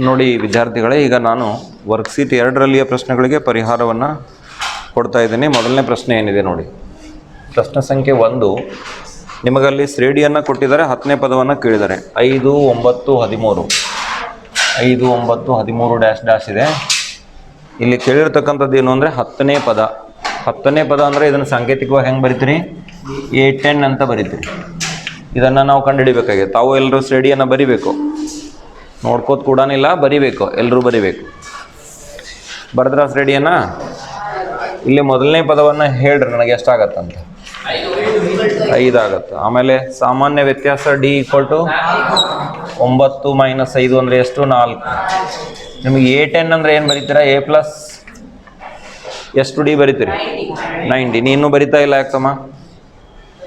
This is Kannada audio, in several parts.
ನೋಡಿ ವಿದ್ಯಾರ್ಥಿಗಳೇ, ಈಗ ನಾನು ವರ್ಕ್ಶೀಟ್ 2ರಲ್ಲಿಯ ಪ್ರಶ್ನೆಗಳಿಗೆ ಪರಿಹಾರವನ್ನು ಕೊಡ್ತಾ ಇದ್ದೀನಿ. ಮೊದಲನೇ ಪ್ರಶ್ನೆ ಏನಿದೆ ನೋಡಿ, ಪ್ರಶ್ನೆ ಸಂಖ್ಯೆ 1. ನಿಮಗಲ್ಲಿ ಶ್ರೇಣಿಯನ್ನು ಕೊಟ್ಟಿದ್ದಾರೆ, 10ನೇ ಪದವನ್ನು ಕೇಳಿದ್ದಾರೆ. 5, 9, 13 5, 9, 13 ಡ್ಯಾಶ್ ಡ್ಯಾಶ್ ಇದೆ. ಇಲ್ಲಿ ಕೇಳಿರ್ತಕ್ಕಂಥದ್ದು ಏನು ಅಂದರೆ 10ನೇ ಪದ. 10ನೇ ಪದ ಅಂದರೆ ಇದನ್ನು ಸಾಂಕೇತಿಕವಾಗಿ ಹೆಂಗೆ ಬರಿತೀರಿ? A10 ಅಂತ ಬರಿತೀರಿ. ಇದನ್ನು ನಾವು ಕಂಡುಹಿಡಿಬೇಕಾಗಿದೆ. ತಾವು ಎಲ್ಲರೂ ಶ್ರೇಣಿಯನ್ನು ಬರಿಬೇಕು, ನೋಡ್ಕೋತ ಕೂಡನಿಲ್ಲ, ಬರಿಬೇಕು, ಎಲ್ಲರೂ ಬರಿಬೇಕು. ಬರೆದ್ರ ಶ್ರೇಣಿಯನ್ನು? ಇಲ್ಲಿ ಮೊದಲನೇ ಪದವನ್ನು ಹೇಳ್ರಿ, ನನಗೆ ಎಷ್ಟಾಗತ್ತಂತ? 5 ಆಗತ್ತೆ. ಆಮೇಲೆ ಸಾಮಾನ್ಯ ವ್ಯತ್ಯಾಸ D = 9 - 5 ಅಂದರೆ ಎಷ್ಟು? 4. ನಿಮಗೆ A10 ಅಂದರೆ ಏನು ಬರೀತೀರಾ? A ಪ್ಲಸ್ ಎಷ್ಟು D ಬರಿತೀರಿ? 90. ನೀನು ಬರಿತಾ ಇಲ್ಲ ಯಾಕಮ್ಮ?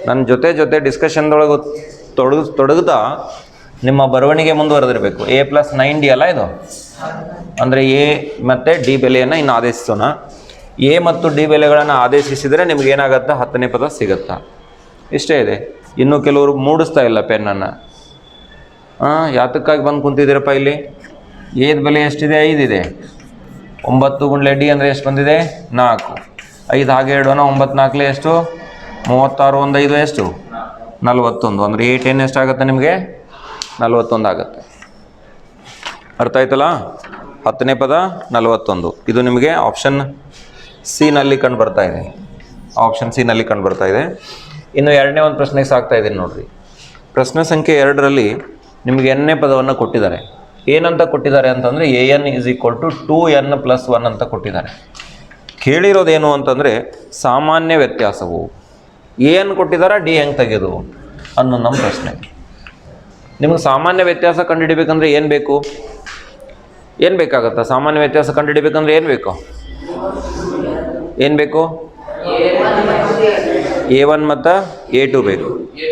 ನನ್ನ ಜೊತೆ ಡಿಸ್ಕಷನ್ದೊಳಗೆ ತೊಡಗುತ್ತಾ ನಿಮ್ಮ ಬರವಣಿಗೆ ಮುಂದುವರೆದಿರಬೇಕು. A + 9D ಅಲ್ಲ ಇದು? ಅಂದರೆ A ಮತ್ತು D ಬೆಲೆಯನ್ನು ಇನ್ನು ಆದೇಶಿಸೋಣ. A ಮತ್ತು D ಬೆಲೆಗಳನ್ನು ಆದೇಶಿಸಿದರೆ ನಿಮಗೇನಾಗತ್ತಾ? 10ನೇ ಪದ ಸಿಗುತ್ತಾ? ಇಷ್ಟೇ ಇದೆ. ಇನ್ನು ಕೆಲವರು ಮೂಡಿಸ್ತಾ ಇಲ್ಲ ಪೆನ್ನನ್ನು. ಯಾತಕ್ಕಾಗಿ ಬಂದು ಕುಂತಿದ್ದೀರಪ್ಪ ಇಲ್ಲಿ? A ಬೆಲೆ ಎಷ್ಟಿದೆ? 5 ಇದೆ. 9 × D ಅಂದರೆ ಎಷ್ಟು ಬಂದಿದೆ? 4. 5 ಹಾಗೆ ಇಡೋಣ. 9 × 4 ಎಷ್ಟು? 36. 1 5 ಎಷ್ಟು? 41. ಅಂದರೆ A10 ಎಷ್ಟಾಗುತ್ತೆ ನಿಮಗೆ? 41 ಆಗುತ್ತೆ. ಅರ್ಥ ಆಯ್ತಲ್ಲ? 10ನೇ ಪದ 41. ಇದು ನಿಮಗೆ ಆಪ್ಷನ್ C-ನಲ್ಲಿ ಕಂಡು ಬರ್ತಾ ಇದೆ. ಆಪ್ಷನ್ C-ನಲ್ಲಿ ಕಂಡು ಬರ್ತಾ ಇದೆ. ಇನ್ನು 2ನೇ ಒಂದು ಪ್ರಶ್ನೆಗೆ ಸಾಕ್ತಾ ಇದ್ದೀನಿ ನೋಡ್ರಿ. ಪ್ರಶ್ನೆ ಸಂಖ್ಯೆ 2ರಲ್ಲಿ ನಿಮಗೆ n ನೇ ಪದವನ್ನು ಕೊಟ್ಟಿದ್ದಾರೆ. ಏನಂತ ಕೊಟ್ಟಿದ್ದಾರೆ ಅಂತಂದರೆ AN = 2n + 1 ಅಂತ ಕೊಟ್ಟಿದ್ದಾರೆ. ಕೇಳಿರೋದೇನು ಅಂತಂದರೆ ಸಾಮಾನ್ಯ ವ್ಯತ್ಯಾಸವು. AN ಕೊಟ್ಟಿದ್ದಾರೆ, D ಹೆಂಗೆ ತೆಗೆಯೋದು ಅನ್ನೋ ನಮ್ಮ ಪ್ರಶ್ನೆ. ನಿಮಗೆ ಸಾಮಾನ್ಯ ವ್ಯತ್ಯಾಸ ಕಂಡುಹಿಡಿಬೇಕಂದ್ರೆ ಏನು ಬೇಕು? ಏನು ಬೇಕಾಗತ್ತಾ? ಸಾಮಾನ್ಯ ವ್ಯತ್ಯಾಸ ಕಂಡುಹಿಡಿಬೇಕಂದ್ರೆ ಏನು ಬೇಕು? ಏನು ಬೇಕು? A1 ಮತ್ತು A2 ಬೇಕು,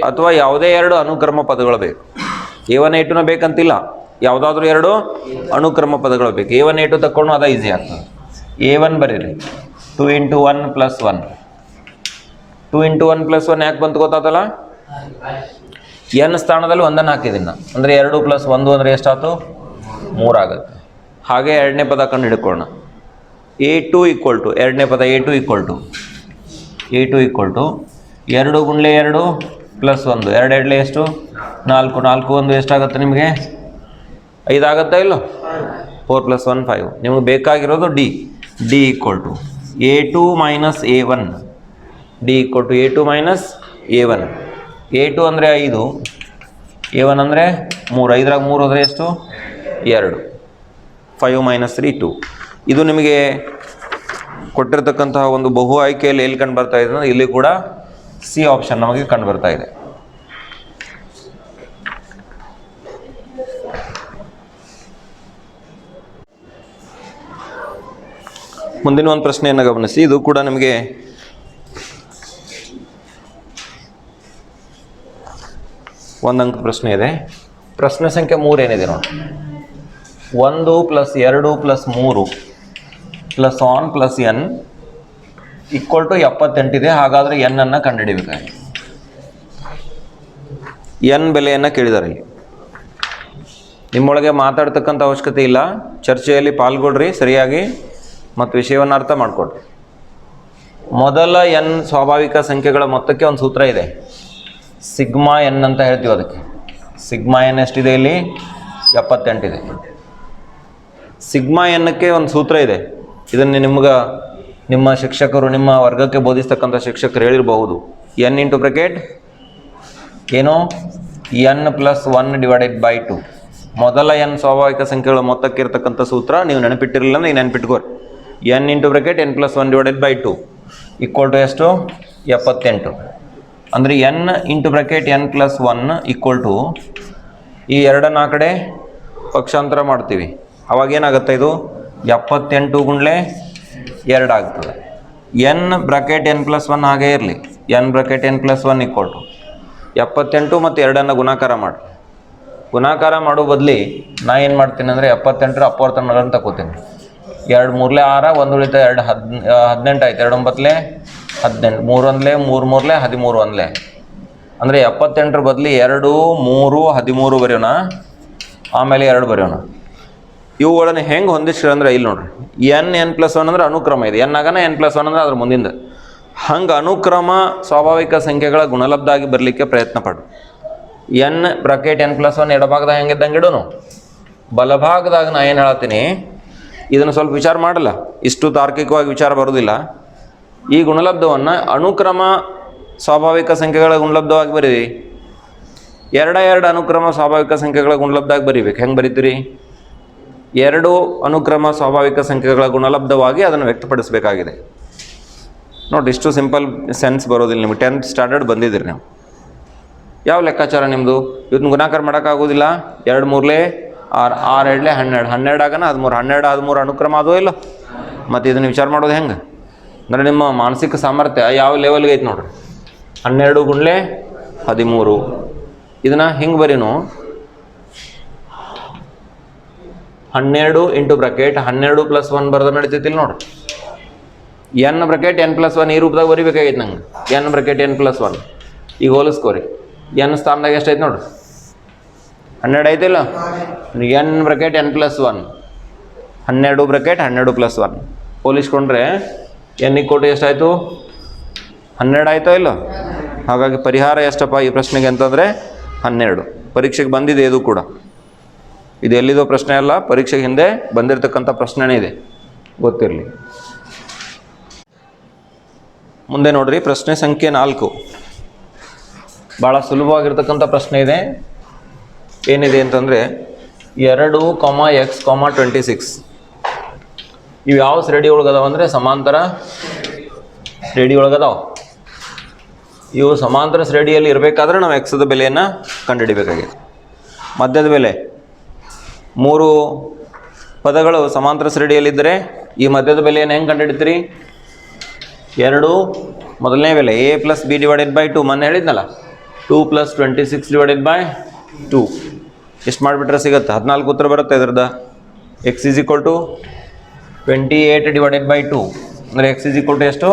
ಅಥವಾ ಯಾವುದೇ 2 ಅನುಕ್ರಮ ಪದಗಳು ಬೇಕು. A1 A2ನ ಬೇಕಂತಿಲ್ಲ, ಯಾವುದಾದ್ರೂ 2 ಅನುಕ್ರಮ ಪದಗಳು ಬೇಕು. A1 A2 ತಗೊಂಡು ಅದು ಈಸಿ ಆಗ್ತದೆ. A1 ಬರೀರಿ 2 × 1 + 1. 2 × 1 + 1 ಯಾಕೆ ಬಂತು ಗೊತ್ತಾತಲ್ಲ? n ಸ್ಥಾನದಲ್ಲಿ 1 ಹಾಕಿದ್ದೀನಿ. ಅಂದರೆ 2 + 1 ಅಂದರೆ ಎಷ್ಟಾಯ್ತು? 3 ಆಗುತ್ತೆ. ಹಾಗೆ 2ನೇ ಪದ ಕಂಡು ಹಿಡ್ಕೊಳ್ಳೋಣ. A2 = 2ನೇ ಪದ A2 = 2 × 2 + 1. 2 2 ಎಷ್ಟು? 4. 4 1 ಎಷ್ಟಾಗುತ್ತೆ ನಿಮಗೆ? 5 ಆಗುತ್ತಾ ಇಲ್ಲೋ? 4 + 1 5. ನಿಮಗೆ ಬೇಕಾಗಿರೋದು D. D = A2 - A1. D = A2 - A1. A2 ಅಂದರೆ 5, A1 ಅಂದರೆ 3. 5ರಾಗ 3 ಹೋದರೆ ಎಷ್ಟು? 2. 5 - 3 2. ಇದು ನಿಮಗೆ ಕೊಟ್ಟಿರ್ತಕ್ಕಂತಹ ಒಂದು ಬಹು ಆಯ್ಕೆಯಲ್ಲಿ ಎಲ್ಲಿ ಕಂಡು ಬರ್ತಾ ಇದೆ ಅಂದರೆ ಇಲ್ಲಿ ಕೂಡ C ಆಪ್ಷನ್ ನಮಗೆ ಕಂಡು ಬರ್ತಾ ಇದೆ. ಮುಂದಿನ ಒಂದು ಪ್ರಶ್ನೆಯನ್ನು ಗಮನಿಸಿ. ಇದು ಕೂಡ ನಿಮಗೆ ಒಂದು ಅಂಕ ಪ್ರಶ್ನೆ ಇದೆ. ಪ್ರಶ್ನೆ ಸಂಖ್ಯೆ 3 ಏನಿದೆ ನೋಡಿ. 1 + 2 + 3 + on + n = 78 ಇದೆ. ಹಾಗಾದರೆ n ಅನ್ನು ಕಂಡುಹಿಡಿಬೇಕಾಗಿದೆ. n ಬೆಲೆಯನ್ನು ಕೇಳಿದ್ದಾರೆ. ಇಲ್ಲಿ ನಿಮ್ಮೊಳಗೆ ಮಾತಾಡ್ತಕ್ಕಂಥ ಅವಶ್ಯಕತೆ ಇಲ್ಲ, ಚರ್ಚೆಯಲ್ಲಿ ಪಾಲ್ಗೊಳ್ರಿ ಸರಿಯಾಗಿ ಮತ್ತು ವಿಷಯವನ್ನು ಅರ್ಥ ಮಾಡಿಕೊಡ್ರಿ. ಮೊದಲ n ಸ್ವಾಭಾವಿಕ ಸಂಖ್ಯೆಗಳ ಮೊತ್ತಕ್ಕೆ ಒಂದು ಸೂತ್ರ ಇದೆ, σn ಅಂತ ಹೇಳ್ತೀವಿ. ಅದಕ್ಕೆ σn ಎಷ್ಟಿದೆ? ಇಲ್ಲಿ 78 ಇದೆ. σnಕ್ಕೆ ಒಂದು ಸೂತ್ರ ಇದೆ. ಇದನ್ನು ನಿಮ್ಮ ಶಿಕ್ಷಕರು, ನಿಮ್ಮ ವರ್ಗಕ್ಕೆ ಬೋಧಿಸ್ತಕ್ಕಂಥ ಶಿಕ್ಷಕರು ಹೇಳಿರಬಹುದು. n × ಬ್ರಾಕೆಟ್ ಏನು? n + 1/2. ಮೊದಲ n ಸ್ವಾಭಾವಿಕ ಸಂಖ್ಯೆಗಳ ಮೊತ್ತಕ್ಕೆ ಇರತಕ್ಕಂಥ ಸೂತ್ರ ನೀವು ನೆನಪಿಟ್ಟಿರಲಿಲ್ಲ ಅಂದರೆ ನೆನಪಿಟ್ಕೋರಿ. n × ಬ್ರಾಕೆಟ್ n + 1/2 = ಎಷ್ಟು? 78. ಅಂದರೆ n × ಬ್ರಾಕೆಟ್ n + 1 = ಈ 2 ಆ ಕಡೆ ಪಕ್ಷಾಂತರ ಮಾಡ್ತೀವಿ. ಅವಾಗೇನಾಗುತ್ತೆ? ಇದು 78 × 2 ಆಗ್ತದೆ. n ಬ್ರಾಕೆಟ್ n + 1 ಹಾಗೇ ಇರಲಿ. n ಬ್ರಾಕೆಟ್ n + 1 = 78 ಮತ್ತು 2 ಗುಣಾಕಾರ ಮಾಡಿ. ಗುಣಾಕಾರ ಮಾಡೋ ಬದಲಿ ನಾ ಏನು ಮಾಡ್ತೀನಿ ಅಂದರೆ 78ರ ಅಪವರ್ತನಗಳನ್ನು ತಗೋತೀನಿ. 2 × 3 = 6, 1 ಉಳಿತಾ 2 18 ಆಯ್ತು. 2 × 9 = 18, 3 × 1 = 3, 3 × 13 ಅಂದರೆ 78ರ ಬದಲಿ 2 3 13 ಬರೆಯೋಣ. ಆಮೇಲೆ 2 ಬರೆಯೋಣ. ಇವುಗಳನ್ನು ಹೆಂಗೆ ಹೊಂದಿಸ್ರಿ ಅಂದ್ರೆ ಇಲ್ಲಿ ನೋಡ್ರಿ, n+1 ಅಂದ್ರೆ ಅನುಕ್ರಮ ಇದೆ, n ಆಗನ n+1 ಅಂದ್ರೆ ಅದ್ರ ಮುಂದಿಂದ. ಹಂಗೆ ಅನುಕ್ರಮ ಸ್ವಾಭಾವಿಕ ಸಂಖ್ಯೆಗಳ ಗುಣಲಬ್ಧ ಆಗಿ ಬರಲಿಕ್ಕೆ ಪ್ರಯತ್ನ ಪಡು. n ಬ್ರಾಕೆಟ್ n+1 ಎಡಭಾಗದಾಗ ಹೆಂಗಿದ್ದಂಗೆ ಇಡೋನು, ಬಲಭಾಗದಾಗ ನಾ ಏನು ಹೇಳತ್ತೀನಿ ಇದನ್ನು ಸ್ವಲ್ಪ ವಿಚಾರ ಮಾಡಲ್ಲ, ಇಷ್ಟು ತಾರ್ಕಿಕವಾಗಿ ವಿಚಾರ ಬರೋದಿಲ್ಲ. ಈ ಗುಣಲಬ್ಧವನ್ನು ಅನುಕ್ರಮ ಸ್ವಾಭಾವಿಕ ಸಂಖ್ಯೆಗಳ ಗುಣಲಬ್ಧವಾಗಿ ಬರೀರಿ. ಎರಡು ಅನುಕ್ರಮ ಸ್ವಾಭಾವಿಕ ಸಂಖ್ಯೆಗಳ ಗುಣಲಬ್ಧವಾಗಿ ಬರೀಬೇಕು. ಹೆಂಗೆ ಬರೀತೀರಿ? ಎರಡು ಅನುಕ್ರಮ ಸ್ವಾಭಾವಿಕ ಸಂಖ್ಯೆಗಳ ಗುಣಲಬ್ಧವಾಗಿ ಅದನ್ನು ವ್ಯಕ್ತಪಡಿಸಬೇಕಾಗಿದೆ. ನೋಡಿ, ಇಷ್ಟು ಸಿಂಪಲ್ ಸೆನ್ಸ್ ಬರೋದಿಲ್ಲ ನಿಮಗೆ. 10th ಸ್ಟ್ಯಾಂಡರ್ಡ್ ಬಂದಿದ್ದೀರಿ ನೀವು. ಯಾವ ಲೆಕ್ಕಾಚಾರ ನಿಮ್ಮದು? ಇವತ್ತು ಗುಣಾಕಾರ ಮಾಡೋಕ್ಕಾಗೋದಿಲ್ಲ. 2 3 6 6 2 12 12 ಆಗನ 13 12 13 ಅನುಕ್ರಮ ಅದು ಇಲ್ಲ. ಮತ್ತು ಇದನ್ನು ವಿಚಾರ ಮಾಡೋದು ಹೆಂಗೆ ಅಂದರೆ ನಿಮ್ಮ ಮಾನಸಿಕ ಸಾಮರ್ಥ್ಯ ಯಾವ ಲೆವೆಲ್ಗೆ ಐತೆ ನೋಡ್ರಿ. 12 ಗುಣ್ಲೆ 13 ಇದನ್ನು ಹಿಂಗೆ ಬರೀನು, 12 ಇಂಟು ಬ್ರಾಕೆಟ್ 12+1 ಬರೆದ್ರೆ ನಡೀತೈತಿಲ್ಲ ನೋಡ್ರಿ. n ಬ್ರಾಕೆಟ್ n+1 ಈ ರೂಪದಾಗ ಬರಿಬೇಕಾಗೈತೆ ನಂಗೆ. n ಬ್ರಾಕೆಟ್ n+1 ಈಗ ಹೋಲಿಸ್ಕೋರಿ. n ಸ್ಥಾನದಾಗ ಎಷ್ಟೈತೆ ನೋಡ್ರಿ, 12 ಐತಿಲ್ಲ. n ಬ್ರಾಕೆಟ್ n+1 12 ಬ್ರಾಕೆಟ್ 12+1 ಹೋಲಿಸ್ಕೊಂಡ್ರೆ n = ಎಷ್ಟಾಯಿತು? 12 ಆಯಿತಾ ಇಲ್ಲ? ಹಾಗಾಗಿ ಪರಿಹಾರ ಎಷ್ಟಪ್ಪ ಈ ಪ್ರಶ್ನೆಗೆ ಅಂತಂದರೆ 12. ಪರೀಕ್ಷೆಗೆ ಬಂದಿದೆ ಇದು ಕೂಡ. ಇದು ಎಲ್ಲಿದೋ ಪ್ರಶ್ನೆ ಅಲ್ಲ, ಪರೀಕ್ಷೆಗೆ ಹಿಂದೆ ಬಂದಿರತಕ್ಕಂಥ ಪ್ರಶ್ನೆನೇ ಇದೆ, ಗೊತ್ತಿರಲಿ. ಮುಂದೆ ನೋಡ್ರಿ, ಪ್ರಶ್ನೆ ಸಂಖ್ಯೆ 4 ಭಾಳ ಸುಲಭವಾಗಿರ್ತಕ್ಕಂಥ ಪ್ರಶ್ನೆ ಇದೆ. ಏನಿದೆ ಅಂತಂದರೆ 2, x, 26 ಇವು ಯಾವ ಶ್ರೇಣಿ ಒಳಗದಾವ ಅಂದರೆ ಸಮಾಂತರ ಶ್ರೇಣಿ ಒಳಗದಾವ. ಇವು ಸಮಾಂತರ ಶ್ರೇಣಿಯಲ್ಲಿ ಇರಬೇಕಾದ್ರೆ ನಾವು ಎಕ್ಸದ ಬೆಲೆಯನ್ನು ಕಂಡುಹಿಡಿಬೇಕಾಗಿದೆ. ಮಧ್ಯದ ಬೆಲೆ 3 ಪದಗಳು ಸಮಾಂತರ ಶ್ರೇಣಿಯಲ್ಲಿದ್ದರೆ ಈ ಮಧ್ಯದ ಬೆಲೆಯನ್ನು ಹೆಂಗೆ ಕಂಡುಹಿಡಿತೀರಿ? 2 ಮೊದಲನೇ ಬೆಲೆ a+b/2 ಮೊನ್ನೆ ಹೇಳಿದ್ನಲ್ಲ, 2 + 26/2 ಎಷ್ಟು ಮಾಡಿಬಿಟ್ರೆ ಸಿಗುತ್ತೆ? 14 ಉತ್ತರ ಬರುತ್ತೆ ಇದ್ರದ್ದು. x = 28/2 ಅಂದರೆ x = ಎಷ್ಟು?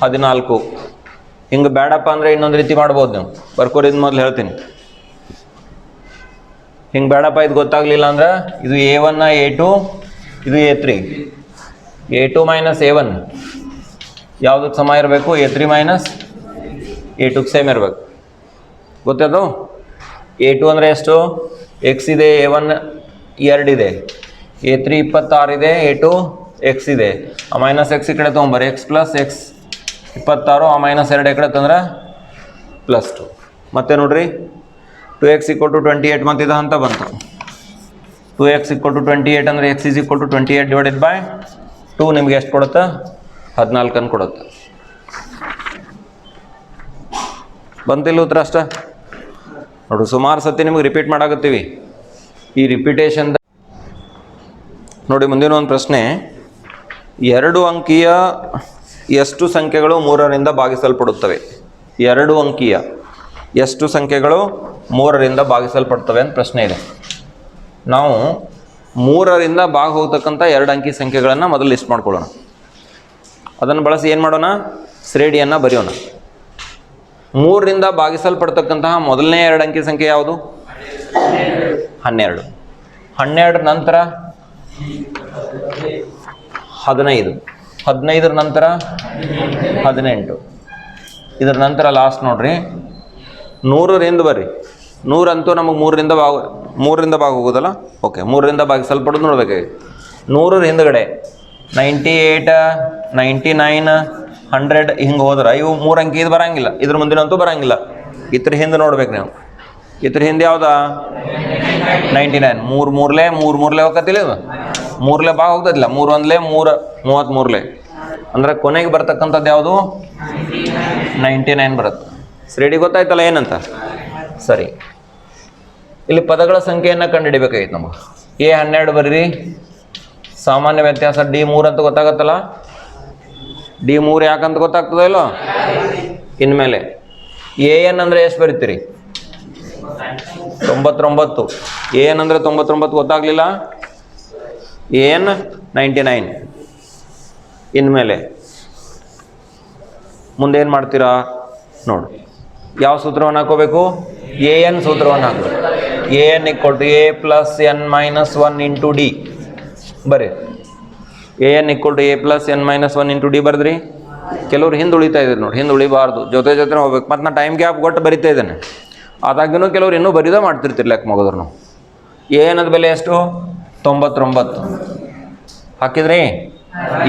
14. ಹಿಂಗೆ ಬೇಡಪ್ಪ ಅಂದರೆ ಇನ್ನೊಂದು ರೀತಿ ಮಾಡ್ಬೋದು ನೀವು, ಬರ್ಕೋರಿದ್ದು ಮೊದಲು ಹೇಳ್ತೀನಿ. ಹಿಂಗೆ ಬೇಡಪ್ಪ ಇದು ಗೊತ್ತಾಗಲಿಲ್ಲ ಅಂದ್ರೆ ಇದು a1 a2 ಇದು a3 a2 - a1 ಯಾವುದಕ್ಕೆ ಸಮ ಇರಬೇಕು? a3 - a2ಗೆ ಸೇಮ್ ಇರಬೇಕು. ಗೊತ್ತದು? a2 ಅಂದರೆ ಎಷ್ಟು? x ಇದೆ, a1 2 ಇದೆ, a3 26 ಇದೆ, a2 x ಇದೆ. ಆ -x ಈ ಕಡೆ ತೊಗೊಂಬರ್ರಿ, x + x 26, ಆ -2 ಈ ಕಡೆ ತಂದ್ರೆ +2. ಮತ್ತೆ ನೋಡ್ರಿ 2x = 28 ಮತ್ತು ಇದು ಅಂತ ಬಂತು. 2x = 28 ಅಂದರೆ x = 28/2 ನಿಮ್ಗೆ ಎಷ್ಟು ಕೊಡುತ್ತೆ? 14 ಅನ್ನು ಕೊಡುತ್ತೆ. ಬಂತಿಲ್ಲ ಉತ್ತರ ಅಷ್ಟ? ನೋಡ್ರಿ, ಸುಮಾರು ಸತಿ ನಿಮಗೆ ರಿಪೀಟ್ ಮಾಡಾಕತ್ತೀವಿ. ಈ ರಿಪಿಟೇಷನ್ ನೋಡಿ. ಮುಂದಿನ ಒಂದು ಪ್ರಶ್ನೆ, 2 ಅಂಕಿಯ ಎಷ್ಟು ಸಂಖ್ಯೆಗಳು 3ರಿಂದ ಭಾಗಿಸಲ್ಪಡುತ್ತವೆ? 2 ಅಂಕಿಯ ಎಷ್ಟು ಸಂಖ್ಯೆಗಳು 3ರಿಂದ ಭಾಗಿಸಲ್ಪಡ್ತವೆ ಅಂತ ಪ್ರಶ್ನೆ ಇದೆ. ನಾವು 3ರಿಂದ ಭಾಗ ಹೋಗ್ತಕ್ಕಂಥ 2 ಅಂಕಿ ಸಂಖ್ಯೆಗಳನ್ನು ಮೊದಲು ಲಿಸ್ಟ್ ಮಾಡ್ಕೊಳ್ಳೋಣ. ಅದನ್ನು ಬಳಸಿ ಏನು ಮಾಡೋಣ? ಶ್ರೇಣಿಯನ್ನು ಬರೆಯೋಣ. 3ರಿಂದ ಭಾಗಿಸಲ್ಪಡ್ತಕ್ಕಂತಹ ಮೊದಲನೇ 2 ಅಂಕಿ ಸಂಖ್ಯೆ ಯಾವುದು? 12. 12 ನಂತರ 15, 15 ನಂತರ 18, ಇದರ ನಂತರ ಲಾಸ್ಟ್ ನೋಡ್ರಿ 100ರಿಂದ ಬರ್ರಿ. 100 ಅಂತೂ ನಮಗೆ 3ರಿಂದ ಭಾಗ ಹೋಗೋದಲ್ಲ. ಓಕೆ, 3ರಿಂದ ಭಾಗಿಸಲ್ಪಡೋದು ನೋಡ್ಬೇಕಾಗಿ. 100ರ ಹಿಂದ್ಗಡೆ 98, 99, 100 ಹಿಂಗೆ ಹೋದ್ರೆ ಇವು 3 ಅಂಕಿ ಇದು ಬರೋಂಗಿಲ್ಲ. ಇದ್ರ ಮುಂದಿನಂತೂ ಬರೋಂಗಿಲ್ಲ. ಇದ್ರ ಹಿಂದೆ ನೋಡ್ಬೇಕು ನೀವು. ಇದ್ರ ಹಿಂದೆ ಯಾವ್ದಾ? 99. 3 ಹೋಗತ್ತಿಲ್ಲ, ಇದು 3 ಭಾಗ ಹೋಗ್ತದಿಲ್ಲ. 3 1 3 33 ಅಂದ್ರೆ ಕೊನೆಗೆ ಬರ್ತಕ್ಕಂಥದ್ದು ಯಾವುದು? 99 ಬರುತ್ತೆ. ಶ್ರೇಣಿ ಗೊತ್ತಾಯ್ತಲ್ಲ ಏನಂತ? ಸರಿ, ಇಲ್ಲಿ ಪದಗಳ ಸಂಖ್ಯೆಯನ್ನು ಕಂಡುಹಿಡಿಬೇಕಾಗಿತ್ತು ನಮಗೆ. A12 ಬರ್ರಿ, ಸಾಮಾನ್ಯ ವ್ಯತ್ಯಾಸ D3 ಅಂತ ಗೊತ್ತಾಗತ್ತಲ್ಲ. D3 ಯಾಕಂತ ಗೊತ್ತಾಗ್ತದೆ ಇಲ್ಲೋ? ಇನ್ಮೇಲೆ AN ಅಂದರೆ ಎಷ್ಟು ಬರೀತೀರಿ? 99. AN ಅಂದರೆ 99 ಗೊತ್ತಾಗಲಿಲ್ಲ. AN 99. ಇನ್ಮೇಲೆ ಮುಂದೆ ಏನು ಮಾಡ್ತೀರಾ ನೋಡಿ. ಯಾವ ಸೂತ್ರವನ್ನು ಹಾಕೋಬೇಕು? AN ಸೂತ್ರವನ್ನು ಹಾಕಬೇಕು. A n equal to a plus n minus one into d ಬರ್ರಿ. A n equal to a plus n minus one into d ಬರ್ದ್ರಿ. ಕೆಲವ್ರು ಹಿಂದೆ ಉಳಿತಾ ಇದ್ದಾರೆ ನೋಡಿ, ಹಿಂದೆ ಉಳಿಬಾರ್ದು, ಜೊತೆ ಜೊತೆ ಹೋಗ್ಬೇಕು. ಮತ್ತು ನಾನು ಟೈಮ್ ಗ್ಯಾಪ್ ಕೊಟ್ಟು ಬರಿತಾ ಇದ್ದೇನೆ. ಅದಾಗಿನೂ ಕೆಲವ್ರು ಇನ್ನೂ ಬರೀದ ಮಾಡ್ತಿರ್ತಿರ್ ಲೆಕ್ಕ ಮಗದ್ರು ನಾವು. ಎ ಏನದ ಬೆಲೆ ಎಷ್ಟು? 99 ಹಾಕಿದ್ರಿ.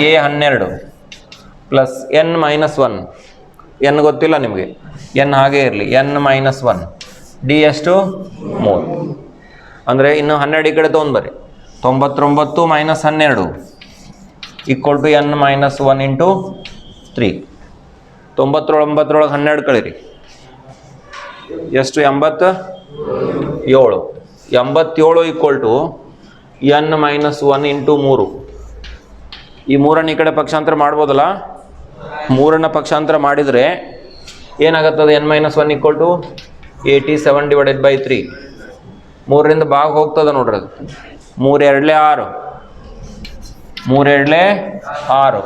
A 12 plus n minus 1, N ಗೊತ್ತಿಲ್ಲ ನಿಮಗೆ, ಎನ್ ಹಾಗೇ ಇರಲಿ, ಎನ್ ಮೈನಸ್ 1, ಡಿ ಎಷ್ಟು? 3. ಅಂದರೆ ಇನ್ನು 12 ಈ ಕಡೆ ತೊಗೊಂಡ್ಬರ್ರಿ. 99 minus 12 equal to n minus 1 into 3. 99 12 ಕಳೀರಿ ಎಷ್ಟು? 87. 87 equal to n minus 1 into 3. ಈ 3 ಈ ಕಡೆ ಪಕ್ಷಾಂತರ ಮಾಡ್ಬೋದಲ್ಲ? 3 ಪಕ್ಷಾಂತರ ಮಾಡಿದರೆ ಏನಾಗುತ್ತದೆ? N minus 1 equal to 87 divided by 3. 3ರಿಂದ ಭಾಗ ಹೋಗ್ತದೆ ನೋಡ್ರಿ ಅದು. 3 2 6, 3 2 6,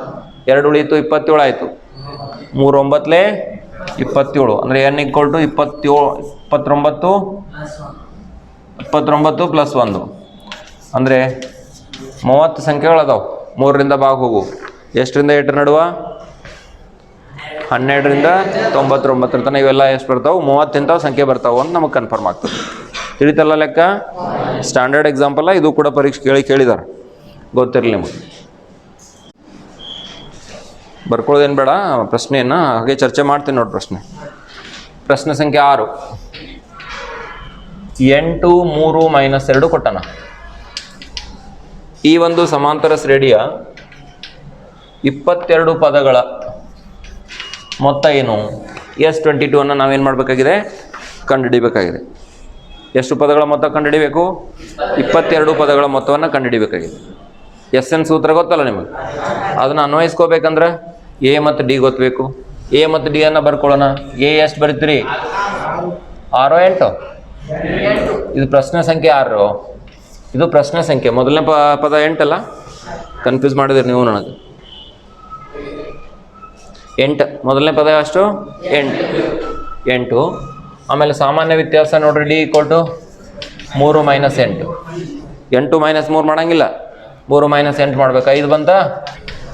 2 ಉಳೀತು 27 ಆಯಿತು. 3 9 27 ಅಂದರೆ ಎನ್ ಈಕ್ವಲ್ ಟು 29 ಪ್ಲಸ್ 1 ಅಂದರೆ 30 ಸಂಖ್ಯೆಗಳದಾವೆ. 3ರಿಂದ ಭಾಗ ಹೋಗು. ಎಷ್ಟರಿಂದ 8 ನಡುವ? 12ರಿಂದ 99 ತನಕ ಇವೆಲ್ಲ ಎಷ್ಟು ಬರ್ತಾವೆ? 30 ಇಂಥವು ಸಂಖ್ಯೆ ಬರ್ತಾವೆ ಅಂತ ನಮಗೆ ಕನ್ಫರ್ಮ್ ಆಗ್ತದೆ. ತಿಳಿತಲ್ಲ ಲೆಕ್ಕ? ಸ್ಟ್ಯಾಂಡರ್ಡ್ ಎಕ್ಸಾಂಪಲ್ಲ, ಇದು ಕೂಡ ಪರೀಕ್ಷೆ ಕೇಳಿದ್ದಾರೆ, ಗೊತ್ತಿರಲಿ ನಿಮಗೆ. ಬರ್ಕೊಳ್ಳೋದೇನು ಬೇಡ, ಪ್ರಶ್ನೆಯನ್ನು ಹಾಗೆ ಚರ್ಚೆ ಮಾಡ್ತೀನಿ ನೋಡಿ. ಪ್ರಶ್ನೆ ಸಂಖ್ಯೆ 6. 8 3 ಮೈನಸ್ 2 ಕೊಟ್ಟನ. ಈ ಒಂದು ಸಮಾಂತರ ಶ್ರೇಣಿಯ 22 ಪದಗಳ ಮೊತ್ತ ಏನು? S22 ಅನ್ನು ನಾವೇನು ಮಾಡಬೇಕಾಗಿದೆ? ಕಂಡುಹಿಡಿಬೇಕಾಗಿದೆ. ಎಷ್ಟು ಪದಗಳ ಮೊತ್ತ ಕಂಡುಹಿಡಿಬೇಕು? 22 ಪದಗಳ ಮೊತ್ತವನ್ನು ಕಂಡುಹಿಡಿಬೇಕಾಗಿದೆ. ಎಸ್ ಎನ್ ಸೂತ್ರ ಗೊತ್ತಲ್ಲ ನಿಮಗೆ? ಅದನ್ನು ಅನ್ವಯಿಸ್ಕೋಬೇಕಂದ್ರೆ ಎ ಮತ್ತು ಡಿ ಗೊತ್ತಬೇಕು. ಎ ಮತ್ತು ಡಿ ಅನ್ನು ಬರ್ಕೊಳ್ಳೋಣ. ಎ ಎಷ್ಟು ಬರೀತೀರಿ? 6 8. ಇದು ಪ್ರಶ್ನೆ ಸಂಖ್ಯೆ 6. ಇದು ಪ್ರಶ್ನೆ ಸಂಖ್ಯೆ. ಮೊದಲನೇ ಪದ 8 ಅಲ್ಲ? ಕನ್ಫ್ಯೂಸ್ ಮಾಡಿದ್ರಿ ನೀವು ನನಗೆ. 8 ಮೊದಲನೇ ಪದ ಅಷ್ಟು 8. ಆಮೇಲೆ ಸಾಮಾನ್ಯ ವ್ಯತ್ಯಾಸ ನೋಡ್ರಿ, d equal to 3 minus 8. 8 minus 3 ಮಾಡಂಗಿಲ್ಲ, 3 ಮೈನಸ್ 8 ಮಾಡ್ಬೇಕು. 5 ಬಂತ?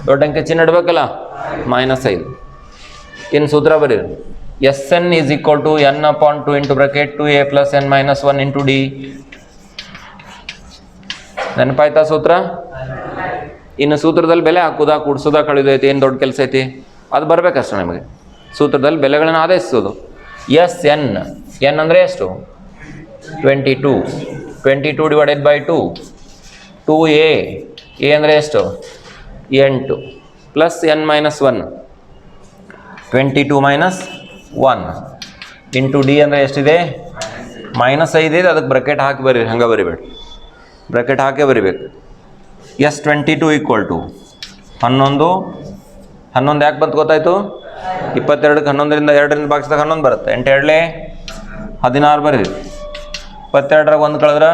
ದೊಡ್ಡ ಅಂಕೆ ಚಿಹ್ನೆ ಇಡ್ಬೇಕಲ್ಲ, -5. ಇನ್ನು ಸೂತ್ರ ಬರೀರಿ. S n is equal to n upon 2 into bracket 2a plus n minus 1 into d. ನೆನಪಾಯ್ತಾ ಸೂತ್ರ? ಇನ್ನು ಸೂತ್ರದಲ್ಲಿ ಬೆಲೆ ಹಾಕುದಾ, ಕೂಡ್ಸೋದಾ, ಕಳೆದೈತಿ, ಏನು ದೊಡ್ಡ ಕೆಲಸ ಐತಿ? ಅದು ಬರಬೇಕಷ್ಟೇ ನಿಮಗೆ. ಸೂತ್ರದಲ್ಲಿ ಬೆಲೆಗಳನ್ನು ಆದೇಶಿಸೋದು. ಎಸ್ ಎನ್, ಎನ್ ಅಂದರೆ ಎಷ್ಟು? 22 ಡಿವೈಡೆಡ್ ಬೈ 2. 2a, ಎ ಅಂದರೆ ಎಷ್ಟು? 8 plus n minus 1, 22 minus 1 into D ಅಂದರೆ ಎಷ್ಟಿದೆ? -5 ಇದೆ. ಅದಕ್ಕೆ ಬ್ರಾಕೆಟ್ ಹಾಕಿ ಬರೀರಿ, ಹಂಗೆ ಬರಿಬೇಡಿ, ಬ್ರಾಕೆಟ್ ಹಾಕೇ ಬರಿಬೇಕು. S22 equal to 11. 11 ಯಾಕೆ ಬಂತು ಗೊತ್ತಾಯ್ತು? 22ಕ್ಕೆ 11ರಿಂದ 2ರಿಂದ ಭಾಗಿಸಿದಾಗ 11 ಬರುತ್ತೆ. 8 2 16 ಬರೀರಿ. 22 1 ಕಳೆದ್ರೆ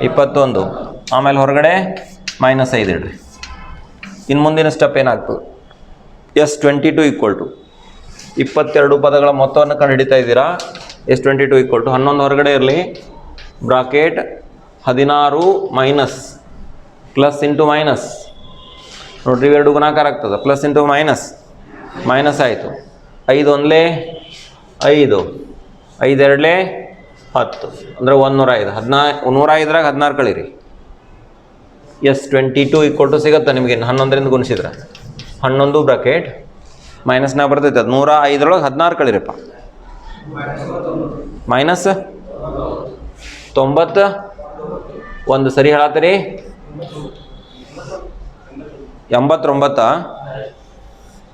21. ಆಮೇಲೆ ಹೊರಗಡೆ -5 ಇಡ್ರಿ. ಇನ್ನು ಮುಂದಿನ ಸ್ಟೆಪ್ ಏನಾಗ್ತದೆ? S22 ಈಕ್ವಲ್ ಟು 22 ಪದಗಳ ಮೊತ್ತವನ್ನು ಕಂಡು ಹಿಡಿತಾ ಇದ್ದೀರಾ. S22 ಈಕ್ವಲ್ ಟು 11 ಹೊರಗಡೆ ಇರಲಿ, bracket 16 minus plus into minus ನೋಡ್ರಿ, 2 ಗುಣಾಕಾರ ಆಗ್ತದೆ. ಪ್ಲಸ್ ಇಂಟು ಮೈನಸ್ ಆಯಿತು. 5 1 5, 5 2 10 ಅಂದರೆ 105. 105ರಾಗ 16 ಕಳೀರಿ. S22 ಈಕ್ವಲ್ ಟು ಸಿಗುತ್ತೆ ನಿಮಗೆ 11ರಿಂದ ಗುಣಿಸಿದ್ರೆ. 11 ಬ್ರಾಕೆಟ್ ಮೈನಸ್ನಾಗ ಬರ್ತೈತೆ. ಅದು 105ರೊಳಗೆ 16 ಕಳೀರಿಪ್ಪ. -90. ಒಂದು ಸರಿ ಹೇಳತ್ತೀರಿ? 89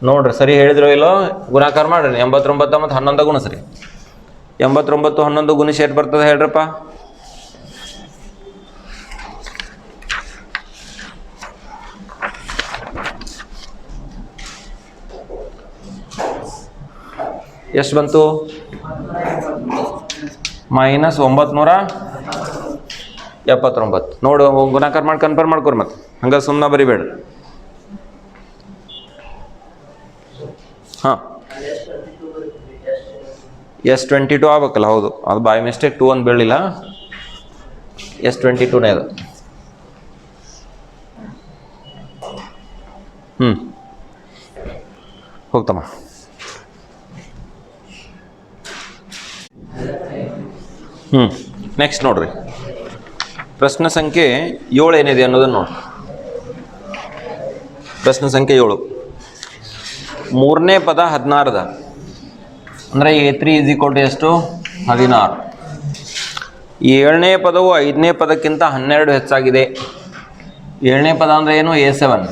ನೋಡ್ರಿ, ಸರಿ ಹೇಳಿದ್ರು ಇಲ್ಲೋ? ಗುಣಾಕಾರ ಮಾಡ್ರಿ. 89 ಮತ್ತು 11 ಗುಣಿಸ್ರಿ. 89 11 ಗುಣಿಸಿ ಎಷ್ಟು ಬರ್ತದೆ ಹೇಳ್ರಪ್ಪ? ಎಷ್ಟು ಬಂತು? -979. ನೋಡು, ಗುಣಾಕಾರ ಮಾಡಿ ಕನ್ಫರ್ಮ್ ಮಾಡ್ಕೊರಿ. ಮತ್ತೆ ಹಂಗೆ ಸುಮ್ಮನೆ ಬರಿಬೇಡ್ರಿ. ಹಾಂ, S22 ಆಗ್ಬೇಕಲ್ಲ? ಹೌದು, ಅದು ಬೈ ಮಿಸ್ಟೇಕ್ 2 ಅಂತ ಬೀಳಿಲ್ಲ. S22ನೇ ಅದು. ಹೋಗ್ತಮ್ಮ. ನೆಕ್ಸ್ಟ್ ನೋಡ್ರಿ, ಪ್ರಶ್ನೆ ಸಂಖ್ಯೆ 7 ಏನಿದೆ ಅನ್ನೋದನ್ನು ನೋಡಿ. ಪ್ರಶ್ನೆ ಸಂಖ್ಯೆ 7, ಮೂರನೇ ಪದ 16ದ ಅಂದರೆ A3 = ಎಷ್ಟು? 16. ಈ 7ನೇ ಪದವು 5ನೇ ಪದಕ್ಕಿಂತ 12 ಹೆಚ್ಚಾಗಿದೆ. 7ನೇ ಪದ ಅಂದರೆ ಏನು? A7.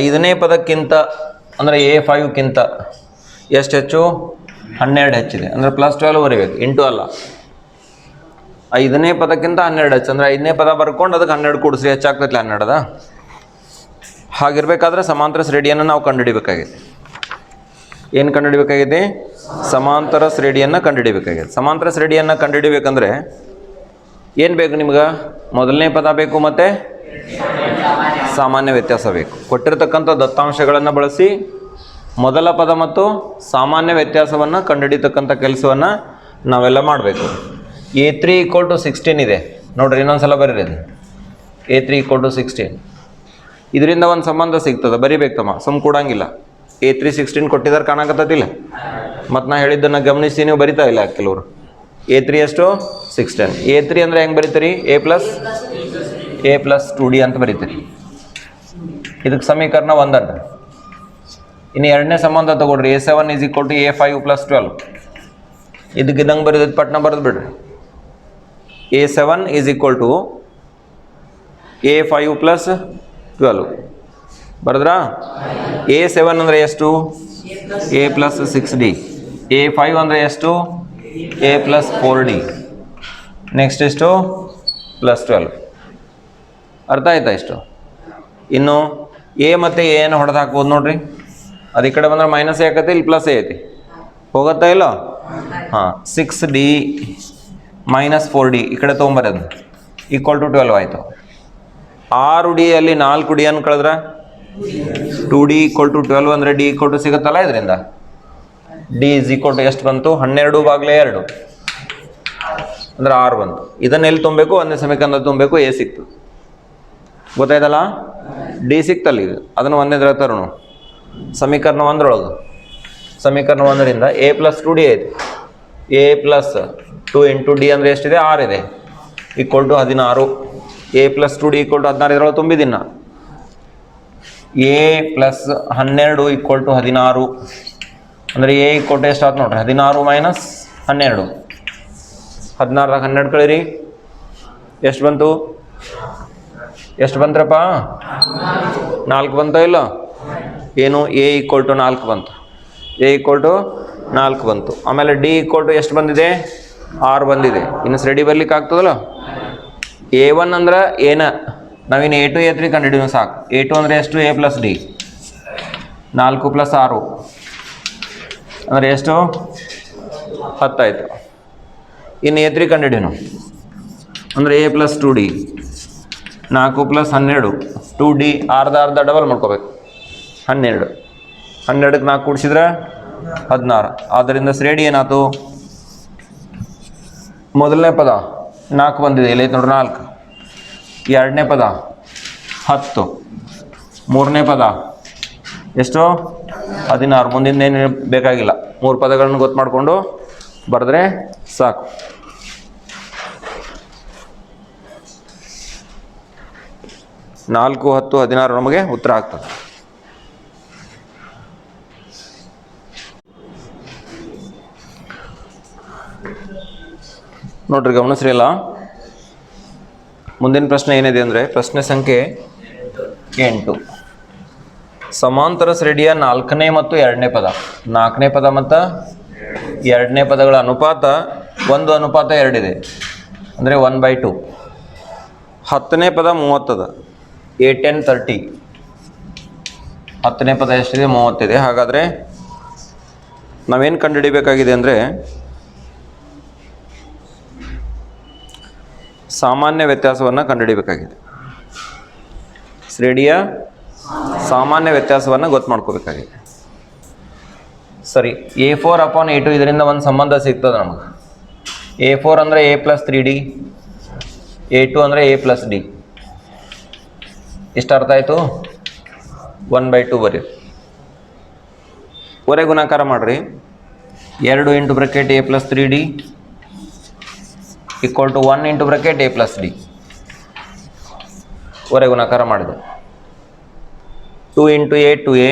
5ನೇ ಪದಕ್ಕಿಂತ ಅಂದರೆ A5ಕ್ಕಿಂತ ಎಷ್ಟು ಹೆಚ್ಚು? 12 ಹೆಚ್ಚಿದೆ. ಅಂದರೆ +12 ಬರೀಬೇಕು, ಇಂಟು ಅಲ್ಲ. 5ನೇ ಪದಕ್ಕಿಂತ 12 ಹೆಚ್ಚು ಅಂದರೆ 5ನೇ ಪದ ಬರ್ಕೊಂಡು ಅದಕ್ಕೆ 12 ಕೂಡಿಸ್ರಿ, ಹೆಚ್ಚಾಗ್ತೈತಿ 12. ಹಾಗಿರ್ಬೇಕಾದ್ರೆ ಸಮಾಂತರ ಶ್ರೇಣಿಯನ್ನು ನಾವು ಕಂಡುಹಿಡಿಬೇಕಾಗಿದೆ. ಏನು ಕಂಡುಹಿಡಿಬೇಕಾಗಿದೆ? ಸಮಾಂತರ ಶ್ರೇಣಿಯನ್ನು ಕಂಡುಹಿಡಿಬೇಕಾಗಿದೆ. ಸಮಾಂತರ ಶ್ರೇಣಿಯನ್ನು ಕಂಡುಹಿಡಿಬೇಕಂದ್ರೆ ಏನು ಬೇಕು ನಿಮ್ಗೆ? ಮೊದಲನೇ ಪದ ಬೇಕು ಮತ್ತು ಸಾಮಾನ್ಯ ವ್ಯತ್ಯಾಸ ಬೇಕು. ಕೊಟ್ಟಿರತಕ್ಕಂಥ ದತ್ತಾಂಶಗಳನ್ನು ಬಳಸಿ ಮೊದಲ ಪದ ಮತ್ತು ಸಾಮಾನ್ಯ ವ್ಯತ್ಯಾಸವನ್ನು ಕಂಡುಹಿಡಿತಕ್ಕಂಥ ಕೆಲಸವನ್ನು ನಾವೆಲ್ಲ ಮಾಡಬೇಕು. A3 = 16 ಇದೆ ನೋಡ್ರಿ, ಇನ್ನೊಂದು ಸಲ ಬರೀರಿ. A3 = 16. ಇದರಿಂದ ಒಂದು ಸಂಬಂಧ ಸಿಗ್ತದೆ, ಬರಿಬೇಕಮ್ಮ, ಸುಮ್ ಕೊಡಂಗಿಲ್ಲ. A3 16 ಕೊಟ್ಟಿದ್ದಾರೆ, ಕಾಣಕತ್ತಿಲ್ಲ. ಮತ್ತು ನಾ ಹೇಳಿದ್ದನ್ನು ಗಮನಿಸಿ, ನೀವು ಬರಿತಾ ಇಲ್ಲ ಕೆಲವರು. A3 ಎಷ್ಟು? 16. A3 ಅಂದರೆ ಹೆಂಗೆ ಬರೀತೀರಿ? A + 2D ಅಂತ ಬರೀತೀರಿ. ಇದಕ್ಕೆ ಸಮೀಕರಣ 1 ಅಂತ. ಇನ್ನು ಎರಡನೇ ಸಂಬಂಧ ತಗೊಳ್ರಿ, A7 = A5 + 12. ಇದಕ್ಕೆ ಇದಂಗೆ ಬರೀದು ಪಟ್ನ ಬರೆದು ಬಿಡ್ರಿ. A7 = A5 + 12 ಬರೆದ್ರಾ? A7 ಅಂದರೆ ಎಷ್ಟು? A + 6D. A5 ಅಂದರೆ ಎಷ್ಟು? A + 4D. ನೆಕ್ಸ್ಟ್ ಎಷ್ಟು? +12. ಅರ್ಥ ಆಯ್ತಾ ಇಷ್ಟು? ಇನ್ನು A ಮತ್ತು A ಏನು ಹೊಡೆದು ಹಾಕ್ಬೋದು ನೋಡ್ರಿ. ಅದು ಈ ಕಡೆ ಬಂದ್ರೆ ಮೈನಸ್ ಆಕತಿ, ಇಲ್ಲಿ ಪ್ಲಸ್ ಐತಿ, ಹೋಗುತ್ತಾ ಇಲ್ಲ? ಹಾಂ, 6D - 4D ಈ ಕಡೆ ತೊಗೊಂಬರೋದು = 12 ಆಯಿತು. 6D ಅಲ್ಲಿ 4D ಅನ್ನು ಕಳೆದ್ರೆ 2D = 12 ಅಂದರೆ D = ಸಿಗುತ್ತಲ್ಲ. ಇದರಿಂದ D = ಎಷ್ಟು ಬಂತು? 12/2 ಅಂದರೆ 6 ಬಂತು. ಇದನ್ನ ಎಲ್ಲಿ ತುಂಬಬೇಕು? ಒಂದೇ ಸಮೀಕರಣ ತುಂಬಬೇಕು. A ಸಿಕ್ತು, ಗೊತ್ತಾಯ್ತಲ್ಲ? D ಸಿಕ್ತಲ್ಲ. ಈಗ ಅದನ್ನು ಒಂದೇ ತರೋಣ ಸಮೀಕರಣ 1ರೊಳಗೆ. ಸಮೀಕರಣ 1ರಿಂದ A + 2D ಐತಿ. A + 2 × D ಅಂದರೆ ಎಷ್ಟಿದೆ? 6 ಇದೆ, = 16. A + 2D = 16 ಇದರೊಳಗೆ ತುಂಬಿದಿನ. A + 12 = 16 ಅಂದರೆ A = ಎಷ್ಟು ಆಯ್ತು ನೋಡ್ರಿ? 16 - 12. 16ದಾಗ 12 ಕಳೀರಿ, ಎಷ್ಟು ಬಂತು? ಎಷ್ಟು ಬಂತ್ರಪ್ಪ? 4 ಬಂತ ಇಲ್ಲ? ಏನು? A = 4 ಬಂತು. A = 4 ಬಂತು. ಆಮೇಲೆ D = ಎಷ್ಟು ಬಂದಿದೆ? 6 ಬಂದಿದೆ. ಇನ್ನು ರೆಡಿ ಬರ್ಲಿಕ್ಕೆ ಆಗ್ತದಲ್ಲ? A1 ಅಂದ್ರೆ ಏನ? ನಾವಿನ್ನು A2 A3 ಕಂಡುಹಿಡಿಯೋಣ ಸಾಕು. A2 ಅಂದರೆ ಎಷ್ಟು? A + D. 4 + 6 ಅಂದರೆ ಎಷ್ಟು? 10 ಆಯಿತು. ಇನ್ನು A3 ಕಂಡುಹಿಡಿಯೋಣ ಅಂದರೆ A + 2D. 4 + 12 2D. ಅರ್ಧ ಡಬಲ್ ಮಾಡ್ಕೋಬೇಕು. 12. 12ಕ್ಕೆ 4 ಕೂಡಿಸಿದ್ರೆ 16. ಆದ್ದರಿಂದ ಶ್ರೇಣಿ ಏನಾಯ್ತು? ಮೊದಲನೇ ಪದ 4 ಬಂದಿದೆ, ಇಲ್ಲಿ ನೋಡ್ರಿ 4. ಎರಡನೇ ಪದ 10. ಮೂರನೇ ಪದ ಎಷ್ಟು? 16. ಮುಂದಿನ ಏನು ಬೇಕಾಗಿಲ್ಲ, 3 ಪದಗಳನ್ನು ಗೊತ್ತು ಮಾಡಿಕೊಂಡು ಬರೆದ್ರೆ ಸಾಕು. ನಾಲ್ಕು 10 16 ನಮಗೆ ಉತ್ತರ ಆಗ್ತದೆ. ನೋಡ್ರಿ, ಗಮನಿಸ್ರಿ ಅಲ್ಲ. ಮುಂದಿನ ಪ್ರಶ್ನೆ ಏನಿದೆ ಅಂದರೆ ಪ್ರಶ್ನೆ ಸಂಖ್ಯೆ 8. ಸಮಾಂತರ ಶ್ರೇಣಿಯ 4ನೇ ಮತ್ತು 2ನೇ ಪದ. 4ನೇ ಪದ ಮತ್ತು 2ನೇ ಪದಗಳ ಅನುಪಾತ 1:2 ಇದೆ, ಅಂದರೆ 1/2. 10ನೇ ಪದ 30 ಅದ. A10 30. 10ನೇ ಪದ ಎಷ್ಟಿದೆ? 30 ಇದೆ. ಹಾಗಾದರೆ ನಾವೇನು ಕಂಡುಹಿಡಿಬೇಕಾಗಿದೆ ಅಂದರೆ ಸಾಮಾನ್ಯ ವ್ಯತ್ಯಾಸವನ್ನು ಕಂಡುಹಿಡಿಬೇಕಾಗಿದೆ. ಶ್ರೇಣಿಯ ಸಾಮಾನ್ಯ ವ್ಯತ್ಯಾಸವನ್ನು ಗೊತ್ತು ಮಾಡ್ಕೋಬೇಕಾಗಿದೆ. ಸರಿ, A4/A2 ಇದರಿಂದ ಒಂದು ಸಂಬಂಧ ಸಿಗ್ತದೆ ನಮಗೆ. A4 ಅಂದರೆ A + 3D, A2 ಅಂದರೆ A ಪ್ಲಸ್ ಡಿ. ಇಷ್ಟು ಅರ್ಥ ಆಯಿತು. 1/2 ಬರೀ. ಒರೆ ಗುಣಾಕಾರ ಮಾಡಿರಿ. 2 into bracket A plus 3D equal to 1 into bracket A plus d. ಒರೆ ಗುಣಾಕಾರ ಮಾಡಿದೆ. 2 into A 2A,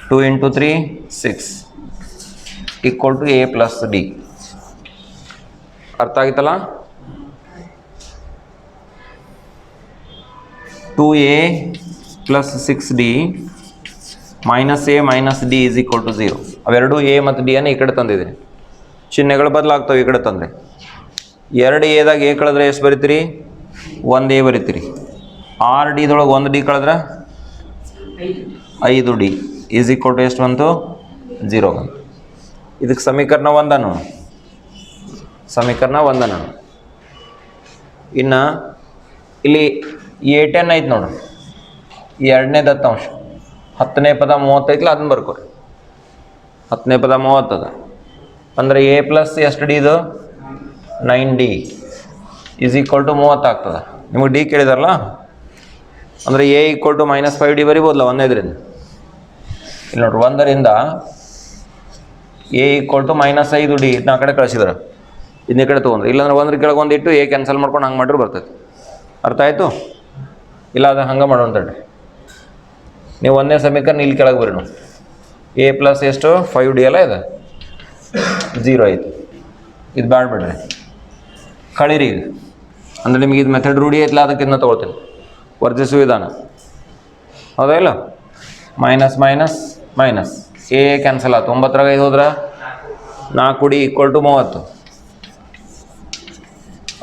2 into 3 6 equal to A plus d. ಅರ್ಥ ಆಗಿತ್ತಲ್ಲ. 2A plus 6D minus A minus d is equal to 0. ಅವೆರಡು A ಮತ್ತು ಡಿ ಅನ್ನು ಈ ಕಡೆ ತಂದಿದ್ದೀನಿ. ಚಿಹ್ನೆಗಳು ಬದಲಾಗ್ತವೆ ಈ ಕಡೆ ತಂದರೆ. 2 ಎದಾಗ A ಕಳೆದ್ರೆ ಎಷ್ಟು ಬರಿತೀರಿ? 1 A ಬರಿತೀರಿ. 6 ಡಿದೊಳಗೆ 1 ಡಿ ಕಳೆದ್ರೆ 5 ಡಿ ಈಸ್ ಈಕ್ವಲ್ ಟು ಎಷ್ಟು ಬಂತು? 0 ಬಂತು. ಇದಕ್ಕೆ ಸಮೀಕರಣ 1 ಅನ್ನು ಸಮೀಕರಣ 1 ಅನ್ನು. ಇನ್ನು ಇಲ್ಲಿ A10 ಐತೆ ನೋಡ್ರಿ, ಎರಡನೇ ದತ್ತಾಂಶ 10ನೇ ಪದ 30 ಐತಲ್ಲ, ಅದನ್ನ ಬರ್ಕೋರಿ. 10ನೇ ಪದ 30 ಅದ ಅಂದರೆ A ಪ್ಲಸ್ ಎಷ್ಟು ಡಿ ಇದು? 9D ಈಸ್ ಈಕ್ವಲ್ ಟು 30 ಆಗ್ತದೆ. ನಿಮಗೆ ಡಿ ಕೇಳಿದಾರಲ್ಲ, ಅಂದರೆ A equal to minus 5D ಬರಿಬೋದಲ್ಲ ಒಂದೈದರಿಂದ. ಇಲ್ಲಿ ನೋಡ್ರಿ, 1ರಿಂದ A equal to minus 5D ಇದನ್ನ ಆ ಕಡೆ ಕಳಿಸಿದಾರೆ, ಇದನ್ನ ಕಡೆ ತೊಗೊಂಡ್ರೆ. ಇಲ್ಲಾಂದ್ರೆ 1 ಕೆಳಗೆ 1 ಇಟ್ಟು A ಕ್ಯಾನ್ಸಲ್ ಮಾಡ್ಕೊಂಡು ಹಂಗೆ ಮಾಡಿದ್ರು ಬರ್ತೈತೆ. ಅರ್ಥ ಆಯಿತು? ಇಲ್ಲ ಅದು ಹಂಗೆ ಮಾಡೋಂತಡ್ರಿ. ನೀವು ಒಂದನೇ ಸಮೀಕರಣ ಇಲ್ಲಿ ಕೆಳಗೆ ಬರೀ ನಾವು. A ಪ್ಲಸ್ ಎಷ್ಟು? 5D ಅಲ್ಲ, ಇದು 0 ಐತಿ. ಇದು ಬ್ಯಾಡ್ಬಿಡ್ರಿ, ಕಳೀರಿ ಇದು. ಅಂದರೆ ನಿಮಗೆ ಇದು ಮೆಥಡ್ ರೂಢಿ ಐತಲ್ಲ, ಅದಕ್ಕೆ ಇದನ್ನ ತೊಗೊಳ್ತೀನಿ. ವರ್ಜಿಸುವ ವಿಧಾನ ಹೌದಾ ಇಲ್ಲ? Minus minus minus A cancel ಆಯ್ತು. 9ರಾಗ 5 ಹೋದ್ರೆ 4D ಈಕ್ವಲ್ ಟು 30.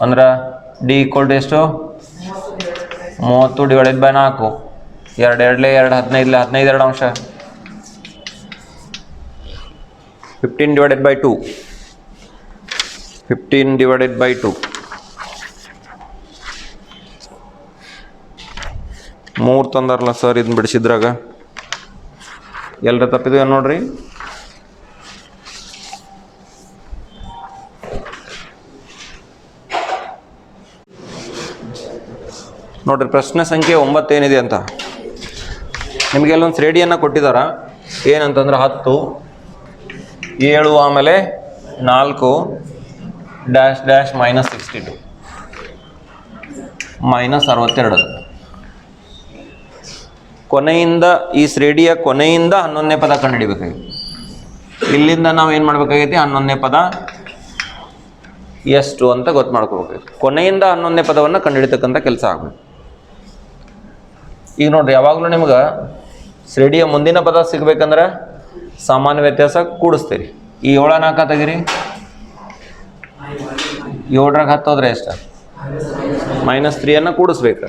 ಅಂದ್ರೆ ಡಿ ಈಕ್ವಲ್ ಟು ಎಷ್ಟು? 30 ಡಿವೈಡೆಡ್ ಬೈ 4. 2 2 15 15 2 ಅಂಶ 15 ಡಿವೈಡೆಡ್ ಬೈ 2. 15 ಡಿವೈಡೆಡ್ ಬೈ 2 3 ತಂದಾರಲ್ಲ ಸರ್ ಇದನ್ನ ಬಿಡಿಸಿದ್ರಾಗ. ಎಲ್ಲರ ತಪ್ಪಿದ್ವಿ ನೋಡ್ರಿ. ನೋಡ್ರಿ, ಪ್ರಶ್ನೆ ಸಂಖ್ಯೆ 9 ಏನಿದೆ ಅಂತ ನಿಮಗೆಲ್ಲೊಂದು ಶ್ರೇಣಿಯನ್ನು ಕೊಟ್ಟಿದ್ದಾರೆ. ಏನಂತಂದ್ರೆ 10, 7 ಆಮೇಲೆ 4 ಡ್ಯಾಶ್ ಡ್ಯಾಶ್ ಮೈನಸ್ 62 ಮೈನಸ್ 62. ಕೊನೆಯಿಂದ ಈ ಶ್ರೇಣಿಯ ಕೊನೆಯಿಂದ 11ನೇ ಪದ ಕಂಡುಹಿಡಿಬೇಕಾಗಿತ್ತು. ಇಲ್ಲಿಂದ ನಾವು ಏನು ಮಾಡಬೇಕಾಗೈತಿ? 11ನೇ ಪದ ಎಷ್ಟು ಅಂತ ಗೊತ್ತು ಮಾಡ್ಕೋಬೇಕಾಗಿತ್ತು. ಕೊನೆಯಿಂದ 11ನೇ ಪದವನ್ನು ಕಂಡುಹಿಡಿತಕ್ಕಂಥ ಕೆಲಸ ಆಗಬೇಕು. ಈಗ ನೋಡ್ರಿ, ಯಾವಾಗಲೂ ನಿಮ್ಗೆ ಶ್ರೇಣಿಯ ಮುಂದಿನ ಪದ ಸಿಗ್ಬೇಕಂದ್ರೆ ಸಾಮಾನ್ಯ ವ್ಯತ್ಯಾಸ ಕೂಡಿಸ್ತೀರಿ. ಈ 7 4 ತೆಗಿರಿ. 7ರಾಗ 10 ಹೋದ್ರೆ ಎಷ್ಟು? -3 ಕೂಡಿಸ್ಬೇಕು.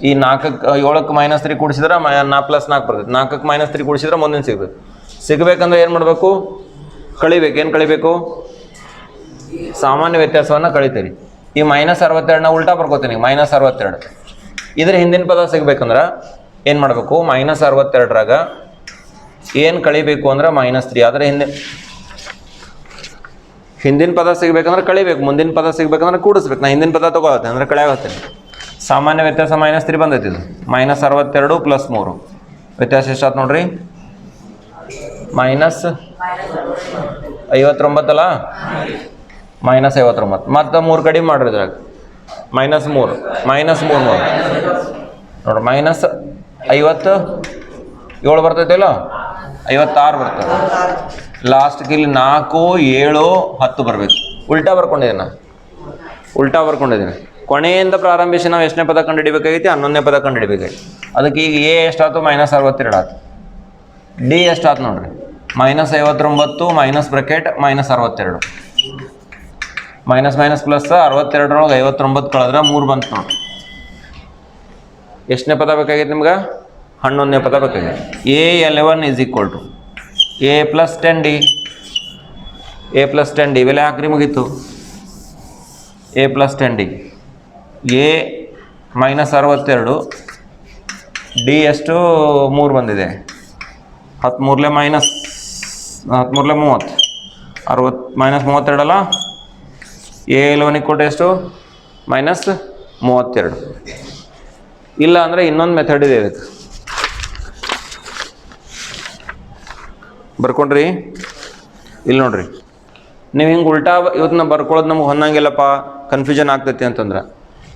ಈ 4ಕ್ಕೆ 7ಕ್ಕೆ -3 ಕೂಡಿಸಿದ್ರೆ 4 + 4 ಬರ್ತೈತೆ. 4ಕ್ಕೆ -3 ಕೂಡಿಸಿದ್ರೆ ಮುಂದಿನ ಸಿಗ್ತದೆ. ಸಿಗಬೇಕಂದ್ರೆ ಏನು ಮಾಡಬೇಕು? ಕಳಿಬೇಕು. ಏನು ಕಳಿಬೇಕು? ಸಾಮಾನ್ಯ ವ್ಯತ್ಯಾಸವನ್ನು ಕಳಿತೀರಿ. ಈ -62ನ ಉಲ್ಟಾ ಬರ್ಕೋತೀನಿ, -62. ಇದ್ರ ಹಿಂದಿನ ಪದ ಸಿಗ್ಬೇಕಂದ್ರೆ ಏನು ಮಾಡಬೇಕು? -62ರಾಗ ಏನು ಕಳಿಬೇಕು ಅಂದ್ರೆ -3. ಆದರೆ ಹಿಂದಿನ ಪದ ಸಿಗ್ಬೇಕಂದ್ರೆ ಕಳಿಬೇಕು, ಮುಂದಿನ ಪದ ಸಿಗ್ಬೇಕಂದ್ರೆ ಕೂಡಿಸ್ಬೇಕು. ನಾ ಹಿಂದಿನ ಪದ ತಗೋತ್ತೆ ಅಂದರೆ ಕಳೆಯಾಗತ್ತೆ. ಸಾಮಾನ್ಯ ವ್ಯತ್ಯಾಸ -3 ಬಂದೈತಿ. ಇದು -62 + 3 ವ್ಯತ್ಯಾಸ ಎಷ್ಟಾಯ್ತು ನೋಡ್ರಿ? -59 ಅಲ್ಲ, -59. ಮತ್ತು 3 ಕಡಿಮೆ ಮಾಡ್ರಿ ಇದ್ರಾಗ. -3 -3 ನೋಡ್ರಿ, -57 ಬರ್ತೈತೆ ಇಲ್ಲ, 56 ಬರ್ತದೆ. ಲಾಸ್ಟ್ಗೆ ಇಲ್ಲಿ 4 7 10 ಬರಬೇಕು. ಉಲ್ಟಾ ಬರ್ಕೊಂಡಿದ್ದೀನಿ. ಕೊನೆಯಿಂದ ಪ್ರಾರಂಭಿಸಿ ನಾವು ಎಷ್ಟನೇ ಪದ ಕಂಡುಹಿಡಿಬೇಕಾಗೈತಿ? 11ನೇ ಪದ ಕಂಡುಹಿಡಿಬೇಕಾಗಿತ್ತು. ಅದಕ್ಕೆ ಈಗ A ಎಷ್ಟಾಯ್ತು? -62 ಆಯ್ತು. ಡಿ ಎಷ್ಟಾಯ್ತು ನೋಡ್ರಿ? -59 minus bracket -62 minus minus plus 62ರೊಳಗೆ 59 ಕಳೆದ್ರೆ 3 ಬಂತು ನೋಡ್ರಿ. ಎಷ್ಟನೇ ಪದ ಬೇಕಾಗೈತೆ ನಿಮ್ಗೆ? 11ನೇ ಪದ ಬೇಕಾಗೈತೆ. A11 is equal to A + 10D. A + 10D ಇವೆಲ್ಲ ಹಾಕ್ರಿ, ಮುಗೀತು. A + 10D. A -62, D ಎಷ್ಟು? 3 ಬಂದಿದೆ. 13 -30 -32 ಅಲ್ಲ. A11 = ಎಷ್ಟು? ಮೈನಸ್ 32. ಇಲ್ಲ ಅಂದರೆ ಇನ್ನೊಂದು ಮೆಥಡ್ ಇದೆ ಇದಕ್ಕೆ. ಬರ್ಕೊಂಡ್ರಿ? ಇಲ್ಲಿ ನೋಡ್ರಿ, ನೀವು ಹಿಂಗೆ ಉಲ್ಟಾ ಇವತ್ತನ್ನ ಬರ್ಕೊಳ್ಳೋದು ನಮ್ಗೆ ಹೊಂದಂಗಿಲ್ಲಪ್ಪ, ಕನ್ಫ್ಯೂಷನ್ ಆಗ್ತೈತಿ ಅಂತಂದ್ರೆ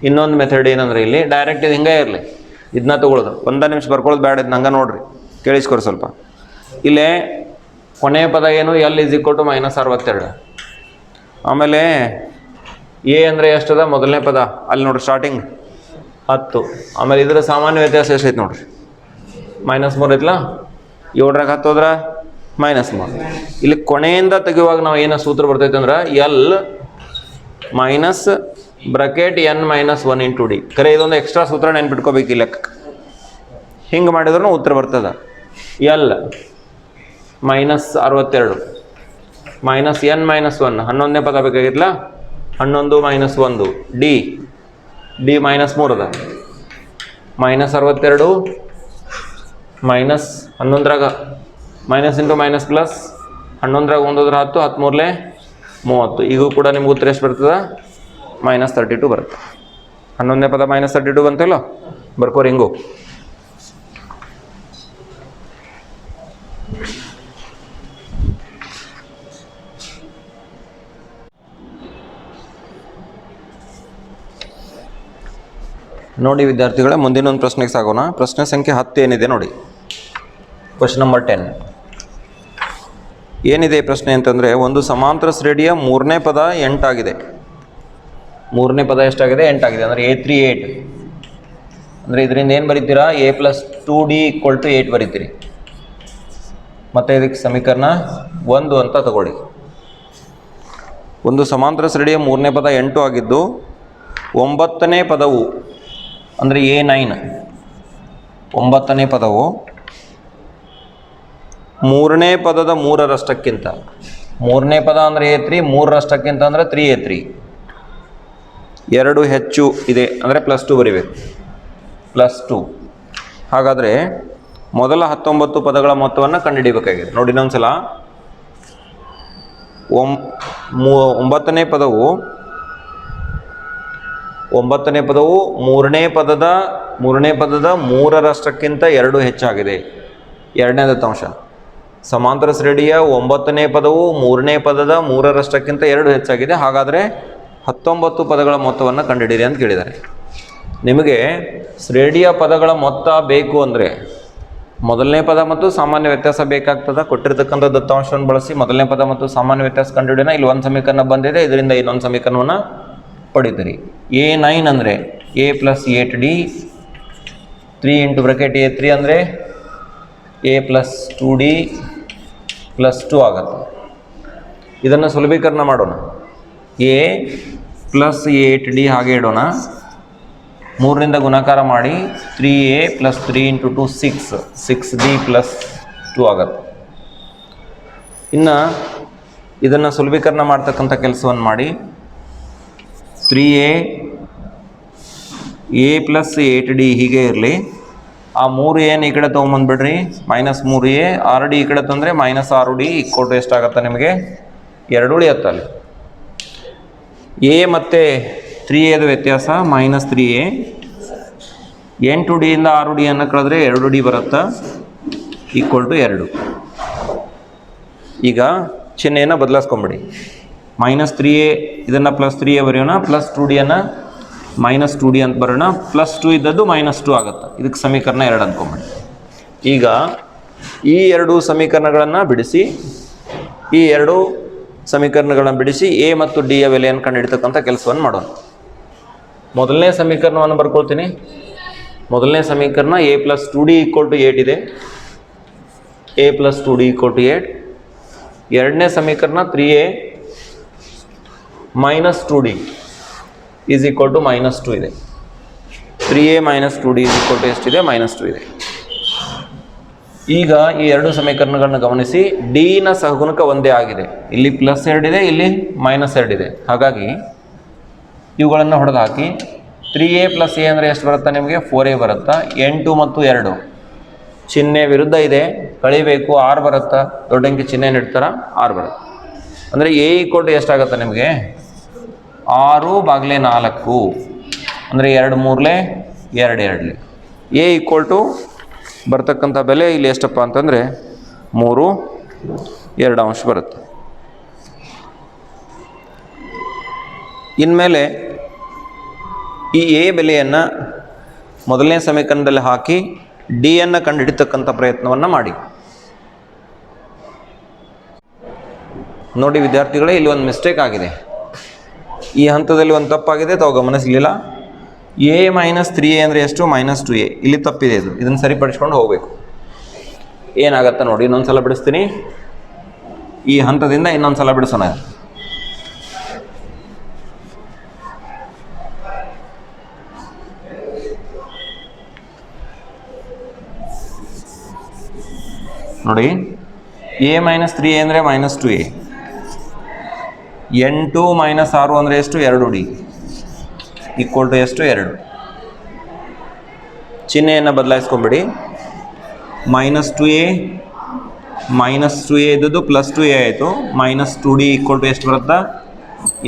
ಇನ್ನೊಂದು ಮೆಥಡ್ ಏನಂದ್ರೆ ಇಲ್ಲಿ ಡೈರೆಕ್ಟ್ ಇದು ಹಿಂಗೆ ಇರಲಿ, ಇದನ್ನ ತೊಗೊಳೋದು. ಒಂದು ನಿಮಿಷ ಬರ್ಕೊಳ್ಳೋದು ಬೇಡ, ಇದು ಹಂಗೆ ನೋಡ್ರಿ, ಕೇಳಿಸ್ಕೊರಿ ಸ್ವಲ್ಪ. ಇಲ್ಲೇ ಕೊನೆಯ ಪದ ಏನು? L = -62. ಆಮೇಲೆ ಎ ಅಂದರೆ ಎಷ್ಟದ? ಮೊದಲನೇ ಪದ ಅಲ್ಲಿ ನೋಡ್ರಿ, ಸ್ಟಾರ್ಟಿಂಗ್ 10. ಆಮೇಲೆ ಇದರ ಸಾಮಾನ್ಯ ವ್ಯತ್ಯಾಸ ಎಷ್ಟೈತೆ ನೋಡ್ರಿ, -3 ಐತಲ್ಲ. 7ರಾಗ 10 ಹೋದ್ರೆ -3. ಇಲ್ಲಿ ಕೊನೆಯಿಂದ ತೆಗೆಯುವಾಗ ನಾವು ಏನೋ ಸೂತ್ರ ಬರ್ತೈತೆ ಅಂದ್ರೆ L minus bracket N - 1 × D. ಖರೆ ಇದೊಂದು ಎಕ್ಸ್ಟ್ರಾ ಸೂತ್ರ ನೆನ್ಪಿಟ್ಕೋಬೇಕು ಈ ಲೆಕ್ಕ. ಹಿಂಗೆ ಮಾಡಿದ್ರೂ ಉತ್ತರ ಬರ್ತದೆ. L -62 ಮೈನಸ್ N - 1, 11ನೇ ಪದ ಬೇಕಾಗಿತ್ತಲ್ಲ, 11 - 1 D -3 ಅದ. -62 -11ರಾಗ ಮೈನಸ್ ಇಂಟು ಮೈನಸ್ ಪ್ಲಸ್, 11ರಾಗ 1 ಹೋದ್ರೆ 10, 13 30. ಈಗೂ ಕೂಡ ನಿಮ್ಗೆ ಉತ್ತರ ಎಷ್ಟು ಬರ್ತದೆ? -32 ಬರುತ್ತೆ. 11ನೇ ಪದ -32 ಬಂತಲ್ಲ, ಬರ್ಕೋರಿ ಹಿಂಗು. ನೋಡಿ ವಿದ್ಯಾರ್ಥಿಗಳೇ, ಮುಂದಿನ ಒಂದು ಪ್ರಶ್ನೆಗೆ ಸಾಗೋಣ. ಪ್ರಶ್ನೆ ಸಂಖ್ಯೆ 10 ಏನಿದೆ ನೋಡಿ, ಕ್ವಶನ್ ನಂಬರ್ 10. ಏನಿದೆ ಪ್ರಶ್ನೆ ಅಂತಂದರೆ, ಒಂದು ಸಮಾಂತರ ಶ್ರೇಣಿಯ 3ನೇ ಪದ 8 ಆಗಿದೆ. 3ನೇ ಪದ ಎಷ್ಟಾಗಿದೆ? 8 ಆಗಿದೆ. ಅಂದರೆ A3 8. ಅಂದರೆ ಇದರಿಂದ ಏನು ಬರೀತೀರಾ? A + 2D = 8 ಬರೀತೀರಿ. ಮತ್ತು ಇದಕ್ಕೆ ಸಮೀಕರಣ 1 ಅಂತ ತಗೊಳ್ಳಿ. ಒಂದು ಸಮಾಂತರ ಶ್ರೇಣಿಯ 3ನೇ ಪದ 8 ಆಗಿದ್ದು 9ನೇ ಪದವು ಅಂದರೆ A9, 9ನೇ ಪದವು 3ನೇ ಪದದ 3ರಷ್ಟಕ್ಕಿಂತ, 3ನೇ ಪದ ಅಂದರೆ A3, 3ರಷ್ಟಕ್ಕಿಂತ ಅಂದರೆ 3A3, 2 ಹೆಚ್ಚು ಇದೆ ಅಂದರೆ +2 ಬರೀಬೇಕು, +2. ಹಾಗಾದರೆ ಮೊದಲ 19 ಪದಗಳ ಮೊತ್ತವನ್ನು ಕಂಡುಹಿಡಿಯಬೇಕಾಗಿದೆ. ನೋಡಿ ಇನ್ನೊಂದ್ಸಲ, 9ನೇ ಪದವು 3ನೇ ಪದದ 3ರಷ್ಟಕ್ಕಿಂತ 2 ಹೆಚ್ಚಾಗಿದೆ. 2ನೇ ದತ್ತಾಂಶ. ಸಮಾಂತರ ಶ್ರೇಣಿಯ 9ನೇ ಪದವು 3ನೇ ಪದದ 3ರಷ್ಟಕ್ಕಿಂತ 2 ಹೆಚ್ಚಾಗಿದೆ. ಹಾಗಾದರೆ 19 ಪದಗಳ ಮೊತ್ತವನ್ನು ಕಂಡುಹಿಡಿಯಿರಿ ಅಂತ ಕೇಳಿದ್ದಾರೆ. ನಿಮಗೆ ಶ್ರೇಣಿಯ ಪದಗಳ ಮೊತ್ತ ಬೇಕು ಅಂದರೆ ಮೊದಲನೇ ಪದ ಮತ್ತು ಸಾಮಾನ್ಯ ವ್ಯತ್ಯಾಸ ಬೇಕಾಗ್ತದೆ. ಕೊಟ್ಟಿರ್ತಕ್ಕಂಥ ದತ್ತಾಂಶವನ್ನು ಬಳಸಿ ಮೊದಲನೇ ಪದ ಮತ್ತು ಸಾಮಾನ್ಯ ವ್ಯತ್ಯಾಸ ಕಂಡುಹಿಡಿಯೋಣ. ಇಲ್ಲಿ ಒಂದು ಸಮೀಕರಣ ಬಂದಿದೆ, ಇದರಿಂದ ಇನ್ನೊಂದು ಸಮೀಕರಣವನ್ನು ಪಡಿತೀರಿ. A9 ಅಂದರೆ A + 8D, 3 × ಬ್ರಕೆಟ್ A3 ಅಂದರೆ A + 2D + 2 ಆಗುತ್ತೆ. ಇದನ್ನು ಸುಲಭೀಕರಣ ಮಾಡೋಣ. A + 8D ಹಾಗೆ ಇಡೋಣ. 3ರಿಂದ ಗುಣಾಕಾರ ಮಾಡಿ 3A + 3 × 2 6, 6D + 2 ಆಗುತ್ತೆ. ಇನ್ನು ಇದನ್ನು ಸುಲಭೀಕರಣ ಮಾಡ್ತಕ್ಕಂಥ ಕೆಲಸವನ್ನು ಮಾಡಿ 3A A + 8D ಹೀಗೆ ಇರಲಿ. ಆ 3A ಈ ಕಡೆ ತೊಗೊಂಬಂದ್ಬಿಡ್ರಿ, -3A, 6D ಈ ಕಡೆ ತಂದರೆ -6D = ಎಷ್ಟಾಗತ್ತೆ ನಿಮಗೆ? 2 ಉಳಿಯುತ್ತೆ ಅಲ್ಲಿ. A ಮತ್ತು 3Aದ ವ್ಯತ್ಯಾಸ -3A. 8D ಇಂದ 6D ಅನ್ನು ಕಳೆದ್ರೆ 2D ಬರುತ್ತೆ, = 2. ಈಗ ಚಿಹ್ನೆಯನ್ನು ಬದಲಾಯಿಸ್ಕೊಂಬಿಡಿ. -3A ಇದನ್ನು +3A ಬರೆಯೋಣ, +2D ಅನ್ನು -2D ಅಂತ ಬರೋಣ, +2 ಇದ್ದದ್ದು -2 ಆಗುತ್ತೆ. ಇದಕ್ಕೆ ಸಮೀಕರಣ 2 ಅಂದ್ಕೊಂಬಿಡಿ. ಈಗ ಈ 2 ಸಮೀಕರಣಗಳನ್ನು ಬಿಡಿಸಿ, A ಮತ್ತು D ಯ ಬೆಲೆಯನ್ನು ಕಂಡುಹಿಡಿತಕ್ಕಂಥ ಕೆಲಸವನ್ನು ಮಾಡೋಣ. ಮೊದಲನೇ ಸಮೀಕರಣವನ್ನು ಬರ್ಕೊಳ್ತೀನಿ. ಮೊದಲನೇ ಸಮೀಕರಣ A + 2D = 8 ಇದೆ. A + 2D = 8. ಎರಡನೇ ಸಮೀಕರಣ 3A - 2D = -2 ಇದೆ. 3A - 2D = ಎಷ್ಟಿದೆ? -2 ಇದೆ. ಈಗ ಈ 2 ಸಮೀಕರಣಗಳನ್ನು ಗಮನಿಸಿ. D ನ ಸಹಗುಣಕ ಒಂದೇ ಆಗಿದೆ. ಇಲ್ಲಿ +2 ಇದೆ, ಇಲ್ಲಿ -2 ಇದೆ. ಹಾಗಾಗಿ ಇವುಗಳನ್ನು ಹೊಡೆದು ಹಾಕಿ 3A + A ಅಂದರೆ ಎಷ್ಟು ಬರುತ್ತೆ ನಿಮಗೆ? 4A ಬರುತ್ತಾ. 8 ಮತ್ತು 2 ಚಿಹ್ನೆ ವಿರುದ್ಧ ಇದೆ, ಕಳಿಬೇಕು, 6 ಬರುತ್ತಾ. ದೊಡ್ಡ ಅಂಕಿ ಚಿಹ್ನೆ ಇಡ್ತಾರ, 6 ಬರುತ್ತೆ. ಅಂದರೆ A = ಎಷ್ಟಾಗುತ್ತೆ ನಿಮಗೆ? 6/4 ಅಂದರೆ 2 3 2 2 ಎ ಈಕ್ವಲ್ ಟು ಬರ್ತಕ್ಕಂಥ ಬೆಲೆ ಇಲ್ಲಿ ಎಷ್ಟಪ್ಪ ಅಂತಂದರೆ 3 2 ಬರುತ್ತೆ. ಇನ್ಮೇಲೆ ಈ ಎ ಬೆಲೆಯನ್ನು ಮೊದಲನೇ ಸಮೀಕರಣದಲ್ಲಿ ಹಾಕಿ ಡಿ ಅನ್ನು ಕಂಡುಹಿಡಿತಕ್ಕಂಥ ಪ್ರಯತ್ನವನ್ನು ಮಾಡಿ. ನೋಡಿ ವಿದ್ಯಾರ್ಥಿಗಳೇ, ಇಲ್ಲಿ ಒಂದು ಮಿಸ್ಟೇಕ್ ಆಗಿದೆ. ಈ ಹಂತದಲ್ಲಿ ಒಂದು ತಪ್ಪಾಗಿದೆ, ತಾವು ಗಮನಿಸಲಿಲ್ಲ. ಎ ಮೈನಸ್ 3a ಅಂದರೆ ಎಷ್ಟು? -2a. ಇಲ್ಲಿ ತಪ್ಪಿದೆ, ಇದನ್ನು ಸರಿಪಡಿಸ್ಕೊಂಡು ಹೋಗಬೇಕು. ಏನಾಗತ್ತೆ ನೋಡಿ, ಇನ್ನೊಂದು ಸಲ ಬಿಡಿಸ್ತೀನಿ. ಈ ಹಂತದಿಂದ ಇನ್ನೊಂದು ಸಲ ಬಿಡಿಸೋಣ. ನೋಡಿ, a ಮೈನಸ್ 3a ಅಂದರೆ -2a. 8 - 6 ಅಂದರೆ ಎಷ್ಟು? 2d ಈಕ್ವಲ್ ಟು ಎಷ್ಟು? 2. ಚಿಹ್ನೆಯನ್ನು ಬದಲಾಯಿಸ್ಕೊಂಬಿಡಿ. -2a ಇದ್ದದ್ದು +2a ಆಯಿತು. -2d ಈಕ್ವಲ್ ಟು ಎಷ್ಟು ಬರುತ್ತಾ?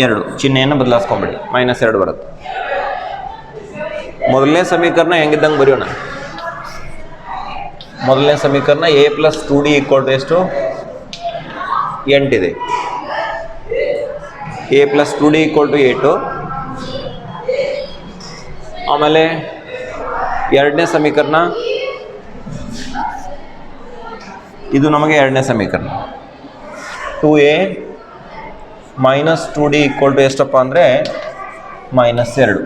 2. ಚಿಹ್ನೆಯನ್ನು ಬದಲಾಯಿಸ್ಕೊಂಬಿಡಿ, -2 ಬರುತ್ತೆ. ಮೊದಲನೇ ಸಮೀಕರಣ ಹೆಂಗಿದ್ದಂಗೆ ಬರೆಯೋಣ. ಮೊದಲನೇ ಸಮೀಕರಣ a + 2d ಈಕ್ವಲ್ ಟು ಎಷ್ಟು? 8 ಇದೆ. a + 2d equal to 8. ಆಮೇಲೆ ಎರಡನೇ ಸಮೀಕರಣ, ಇದು ನಮಗೆ ಎರಡನೇ ಸಮೀಕರಣ. 2a - 2d ಈಕ್ವಲ್ ಟು ಎಷ್ಟಪ್ಪ ಅಂದರೆ -2.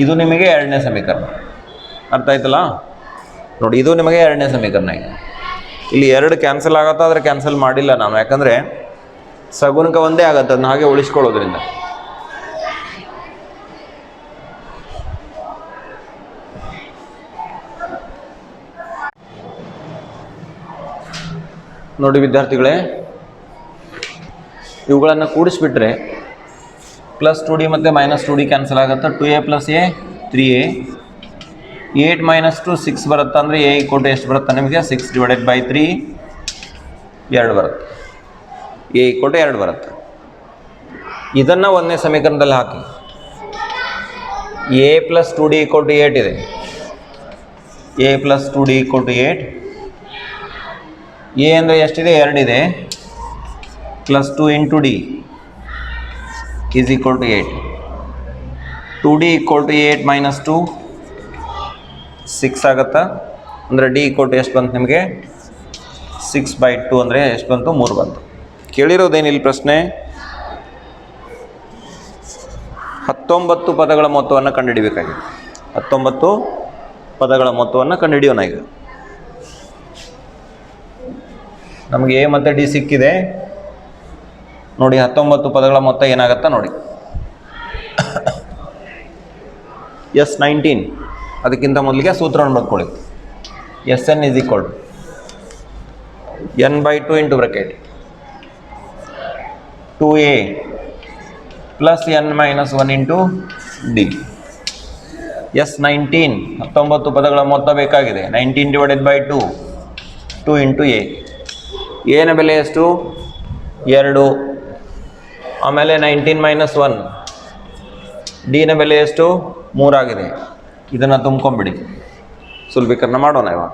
ಇದು ನಿಮಗೆ ಎರಡನೇ ಸಮೀಕರಣ. ಅರ್ಥ ಆಯ್ತಲ್ಲ? ನೋಡಿ, ಇದು ನಿಮಗೆ ಎರಡನೇ ಸಮೀಕರಣ. ಇಲ್ಲಿ 2 ಕ್ಯಾನ್ಸಲ್ ಆಗತ್ತಾ? ಆದರೆ ಕ್ಯಾನ್ಸಲ್ ಮಾಡಿಲ್ಲ ನಾನು, ಯಾಕಂದರೆ ಸಗುಣಕ ಒಂದೇ ಆಗತ್ತೆ, ಅದನ್ನ ಹಾಗೆ ಉಳಿಸ್ಕೊಳ್ಳೋದ್ರಿಂದ. ನೋಡಿ ವಿದ್ಯಾರ್ಥಿಗಳೇ, ಇವುಗಳನ್ನು ಕೂಡಿಸ್ಬಿಟ್ರೆ +2d ಮತ್ತು -2d ಕ್ಯಾನ್ಸಲ್ ಆಗುತ್ತೆ. 2a + a 3a. 8 - 2 6 ಬರುತ್ತೆ. ಅಂದರೆ a ಈಕ್ವಲ್ ಟು ಎಷ್ಟು ಬರುತ್ತೆ ನಿಮಗೆ? 6/3 2 ಬರುತ್ತೆ. a ಈಕ್ವಲ್ ಟು 2 ಬರುತ್ತೆ. ಇದನ್ನು ಒಂದನೇ ಸಮೀಕರಣದಲ್ಲಿ ಹಾಕಿ. a + 2d ಈಕ್ವಲ್ ಟು 8 ಇದೆ. a + 2d equal to 8. a ಅಂದರೆ ಎಷ್ಟಿದೆ? 2 ಇದೆ. +2 × d is equal to 8. 2d equal to 8 - 2 6 ಆಗುತ್ತಾ? ಅಂದರೆ d ಈಕ್ವಲ್ ಟು ಎಷ್ಟು ಬಂತು ನಿಮಗೆ? 6/2 ಅಂದರೆ ಎಷ್ಟು ಬಂತು? 3 ಬಂತು. ಕೇಳಿರೋದೇನಿಲ್ಲ ಪ್ರಶ್ನೆ. 19 ಪದಗಳ ಮೊತ್ತವನ್ನು ಕಂಡುಹಿಡಿಬೇಕಾಗಿದೆ. 19 ಪದಗಳ ಮೊತ್ತವನ್ನು ಕಂಡುಹಿಡಿಯೋಣ. ಈಗ ನಮಗೆ a ಮತ್ತು d ಸಿಕ್ಕಿದೆ. ನೋಡಿ, 19 ಪದಗಳ ಮೊತ್ತ ಏನಾಗತ್ತಾ ನೋಡಿ. S19. ಅದಕ್ಕಿಂತ ಮೊದಲಿಗೆ ಸೂತ್ರವನ್ನು ಬರ್ಕೊಳ್ಳಿ. Sn = n/2 × bracket 2a + n - 1 × d. S19 19 ಪದಗಳ ಮೊತ್ತ ಬೇಕಾಗಿದೆ. 19/2 2 × a. ಎನ ಬೆಲೆ ಎಷ್ಟು? 2. ಆಮೇಲೆ 19 - 1. ಡಿನ ಬೆಲೆ ಎಷ್ಟು? 3 ಆಗಿದೆ. ಇದನ್ನು ತುಂಬ್ಕೊಂಬಿಡಿ. ಸುಲಭೀಕರಣ ಮಾಡೋಣ ಇವಾಗ.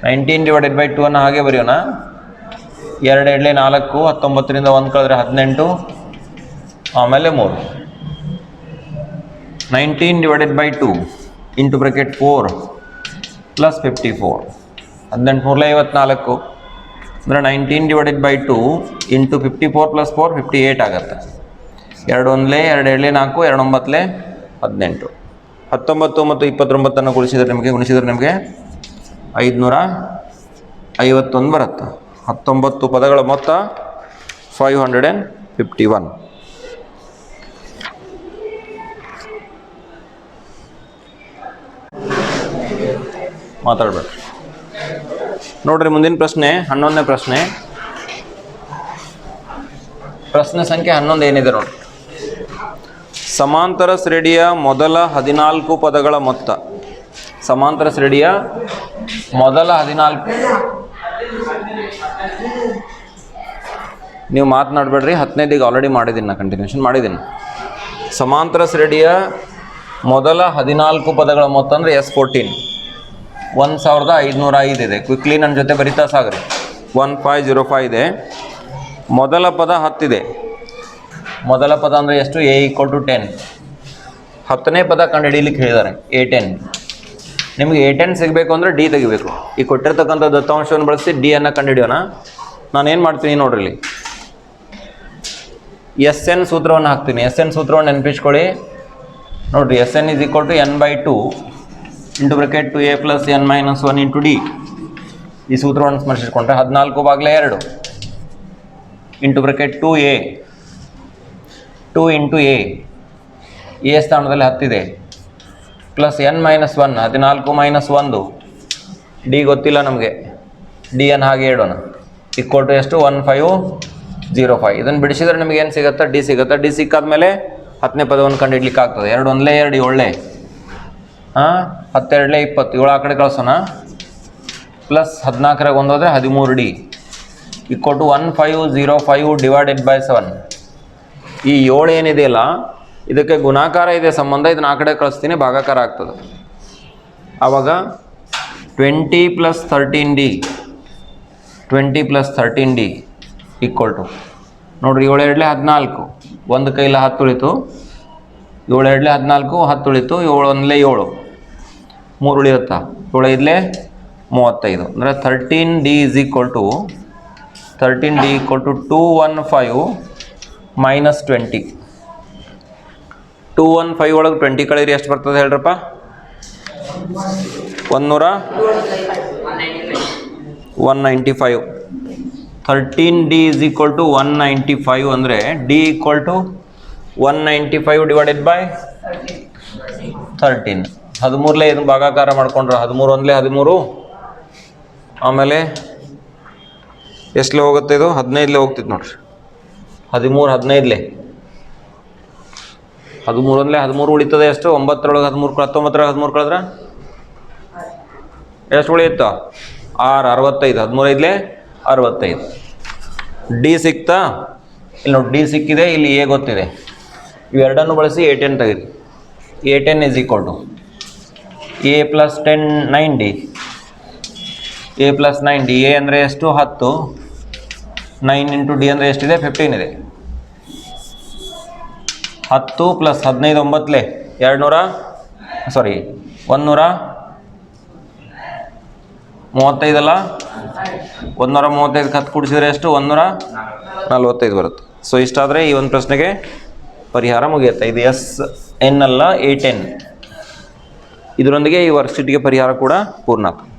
19/2 ಅನ್ನು ಹಾಗೆ ಬರೆಯೋಣ. 2 2 4, 19ರಿಂದ 1 ಕಳೆದ್ರೆ 18, ಆಮೇಲೆ 3. 19/2 × ಬ್ರಾಕೆಟ್ 4 + 54. 18 3 54. ಅಂದರೆ 19/2 × 54 + 4 58 ಆಗುತ್ತೆ. 2 1 2 2 4 2 9 18. 19 ಮತ್ತು 29 ಗುಣಿಸಿದ್ರೆ ನಿಮಗೆ 551 ಬರುತ್ತೆ. 19 ಪದಗಳ ಮೊತ್ತ 551. ಮಾತಾಡಬೇಡ. ನೋಡ್ರಿ, ಮುಂದಿನ ಪ್ರಶ್ನೆ 11ನೇ ಪ್ರಶ್ನೆ. ಪ್ರಶ್ನೆ ಸಂಖ್ಯೆ 11 ಏನಿದೆ ನೋಡಿ. ಸಮಾಂತರ ಶ್ರೇಣಿಯ ಮೊದಲ 14 ಪದಗಳ ಮೊತ್ತ. ಸಮಾಂತರ ಶ್ರೇಣಿಯ ಮೊದಲ ನೀವು ಮಾತನಾಡಬೇಡ್ರಿ. 10ನೇದೀಗ ಆಲ್ರೆಡಿ ಮಾಡಿದ್ದೀನಿ, ನಾನು ಕಂಟಿನ್ಯೂಷನ್ ಮಾಡಿದ್ದೀನಿ. ಸಮಾಂತರ ಶ್ರೇಣಿಯ ಮೊದಲ 14 ಪದಗಳ ಮೊತ್ತ ಅಂದರೆ S14 1505 ಇದೆ. ಕ್ವಿಕ್ಲಿ ನನ್ನ ಜೊತೆ ಬರಿತಾ ಸಾಗ್ರಿ. 1505 ಇದೆ. ಮೊದಲ ಪದ 10 ಇದೆ. ಮೊದಲ ಪದ ಅಂದರೆ ಎಷ್ಟು? A = 10. 10ನೇ ಪದ ಕಂಡು ಹಿಡೀಲಿಕ್ಕೆ ಹೇಳಿದ್ದಾರೆ A10. ನಿಮಗೆ A10 ಸಿಗಬೇಕು ಅಂದರೆ D ತೆಗಿಬೇಕು. ಈ ಕೊಟ್ಟಿರ್ತಕ್ಕಂಥ ದತ್ತಾಂಶವನ್ನು ಬಳಸಿ D ಅನ್ನು ಕಂಡು ಹಿಡಿಯೋಣ. ನಾನೇನು ಮಾಡ್ತೀನಿ ನೋಡ್ರಿ, SN ಸೂತ್ರವನ್ನು ಹಾಕ್ತೀನಿ. SN ಸೂತ್ರವನ್ನು ನೆನಪಿಸ್ಕೊಳ್ಳಿ ನೋಡಿರಿ. SN = n/2 into bracket 2a + n - 1 into D. ಈ ಸೂತ್ರವನ್ನು ಸ್ಮರಿಸಿಕೊಂಡ್ರೆ 14/2 into bracket 2a 2 into a ಸ್ಥಾನದಲ್ಲಿ 10 ಇದೆ ಪ್ಲಸ್ n - 1 14 - 1 D ಗೊತ್ತಿಲ್ಲ ನಮಗೆ. D ಅನ್ನು ಹಾಗೆ ಇಡೋಣ. = ಎಷ್ಟು? 1505. ಇದನ್ನು ಬಿಡಿಸಿದ್ರೆ ನಿಮಗೆ ಏನು ಸಿಗುತ್ತೆ? D ಸಿಗುತ್ತೆ. D ಸಿಕ್ಕಾದ್ಮೇಲೆ 10ನೇ ಪದವನ್ನು ಕಂಡು ಹಿಡ್ಲಿಕ್ಕೆ ಆಗ್ತದೆ. 2 1 2 7 ಹಾಂ 12 20 7 ಆ ಕಡೆ ಕಳಿಸೋಣ. ಪ್ಲಸ್ 14 1 ಹೋದರೆ 13D = 1505 / 7. ಈ 7 ಏನಿದೆಯಲ್ಲ ಇದಕ್ಕೆ ಗುಣಾಕಾರ ಇದೆ ಸಂಬಂಧ. ಇದನ್ನ ಆ ಕಡೆ ಕಳಿಸ್ತೀನಿ, ಭಾಗಾಕಾರ ಆಗ್ತದೆ. ಆವಾಗ 20 + 13D 20 + 13D = ನೋಡಿರಿ 7 2 14 ಒಂದು ಕೈಲ 10 ಉಳಿತು. 7 2 14 10 ಉಳಿತು. 7 1 7 3 ಉಳಿಯುತ್ತಾ? 7 5 35 ಅಂದರೆ 13D = 215 - 20. 215 ಒಳಗೆ 20 ಕಳೀರಿ, ಎಷ್ಟು ಬರ್ತದೆ ಹೇಳ್ರಪ್ಪ? 195. 13D = 195 ಅಂದರೆ D = 195 / 13. 13 ಇದನ್ನು ಭಾಗಾಕಾರ ಮಾಡ್ಕೊಂಡ್ರೆ 13 1 13. ಆಮೇಲೆ ಎಷ್ಟಲೇ ಹೋಗುತ್ತೆ ಇದು? 15ಲೇ ಹೋಗ್ತಿತ್ತು ನೋಡ್ರಿ. 13 15 13 1 13 ಉಳಿತದೆ. ಎಷ್ಟು? 9 13 19 13 ಕಳೆದ್ರೆ ಎಷ್ಟು ಉಳಿಯುತ್ತಾ? 6 65 13 5 65. D ಸಿಕ್ತಾ? ಇಲ್ಲಿ ನೋಡಿ D ಸಿಕ್ಕಿದೆ, ಇಲ್ಲಿ A ಗೊತ್ತಿದೆ. ಇವೆರಡನ್ನು ಬಳಸಿ A10 ತೆಗೀರಿ. A10 = A + 10 9D. A + 9D. A ಅಂದರೆ ಎಷ್ಟು? 10. 9 ಇಂಟು D ಅಂದರೆ ಎಷ್ಟಿದೆ? 15 ಇದೆ. 10 + 15 9 135 ಅಲ್ಲ? 135 10 ಕೂಡಿಸಿದ್ರೆ ಎಷ್ಟು? 145 ಬರುತ್ತೆ. ಸೊ ಇಷ್ಟಾದರೆ ಈ ಒಂದು ಪ್ರಶ್ನೆಗೆ ಪರಿಹಾರ ಮುಗಿಯುತ್ತೆ. ಇದು SN ಅಲ್ಲ A10. ಇದರೊಂದಿಗೆ ಈ ವರ್ಕ್ಶೀಟ್ಗೆ ಪರಿಹಾರ ಕೂಡ ಪೂರ್ಣ ಆಗ್ತದೆ.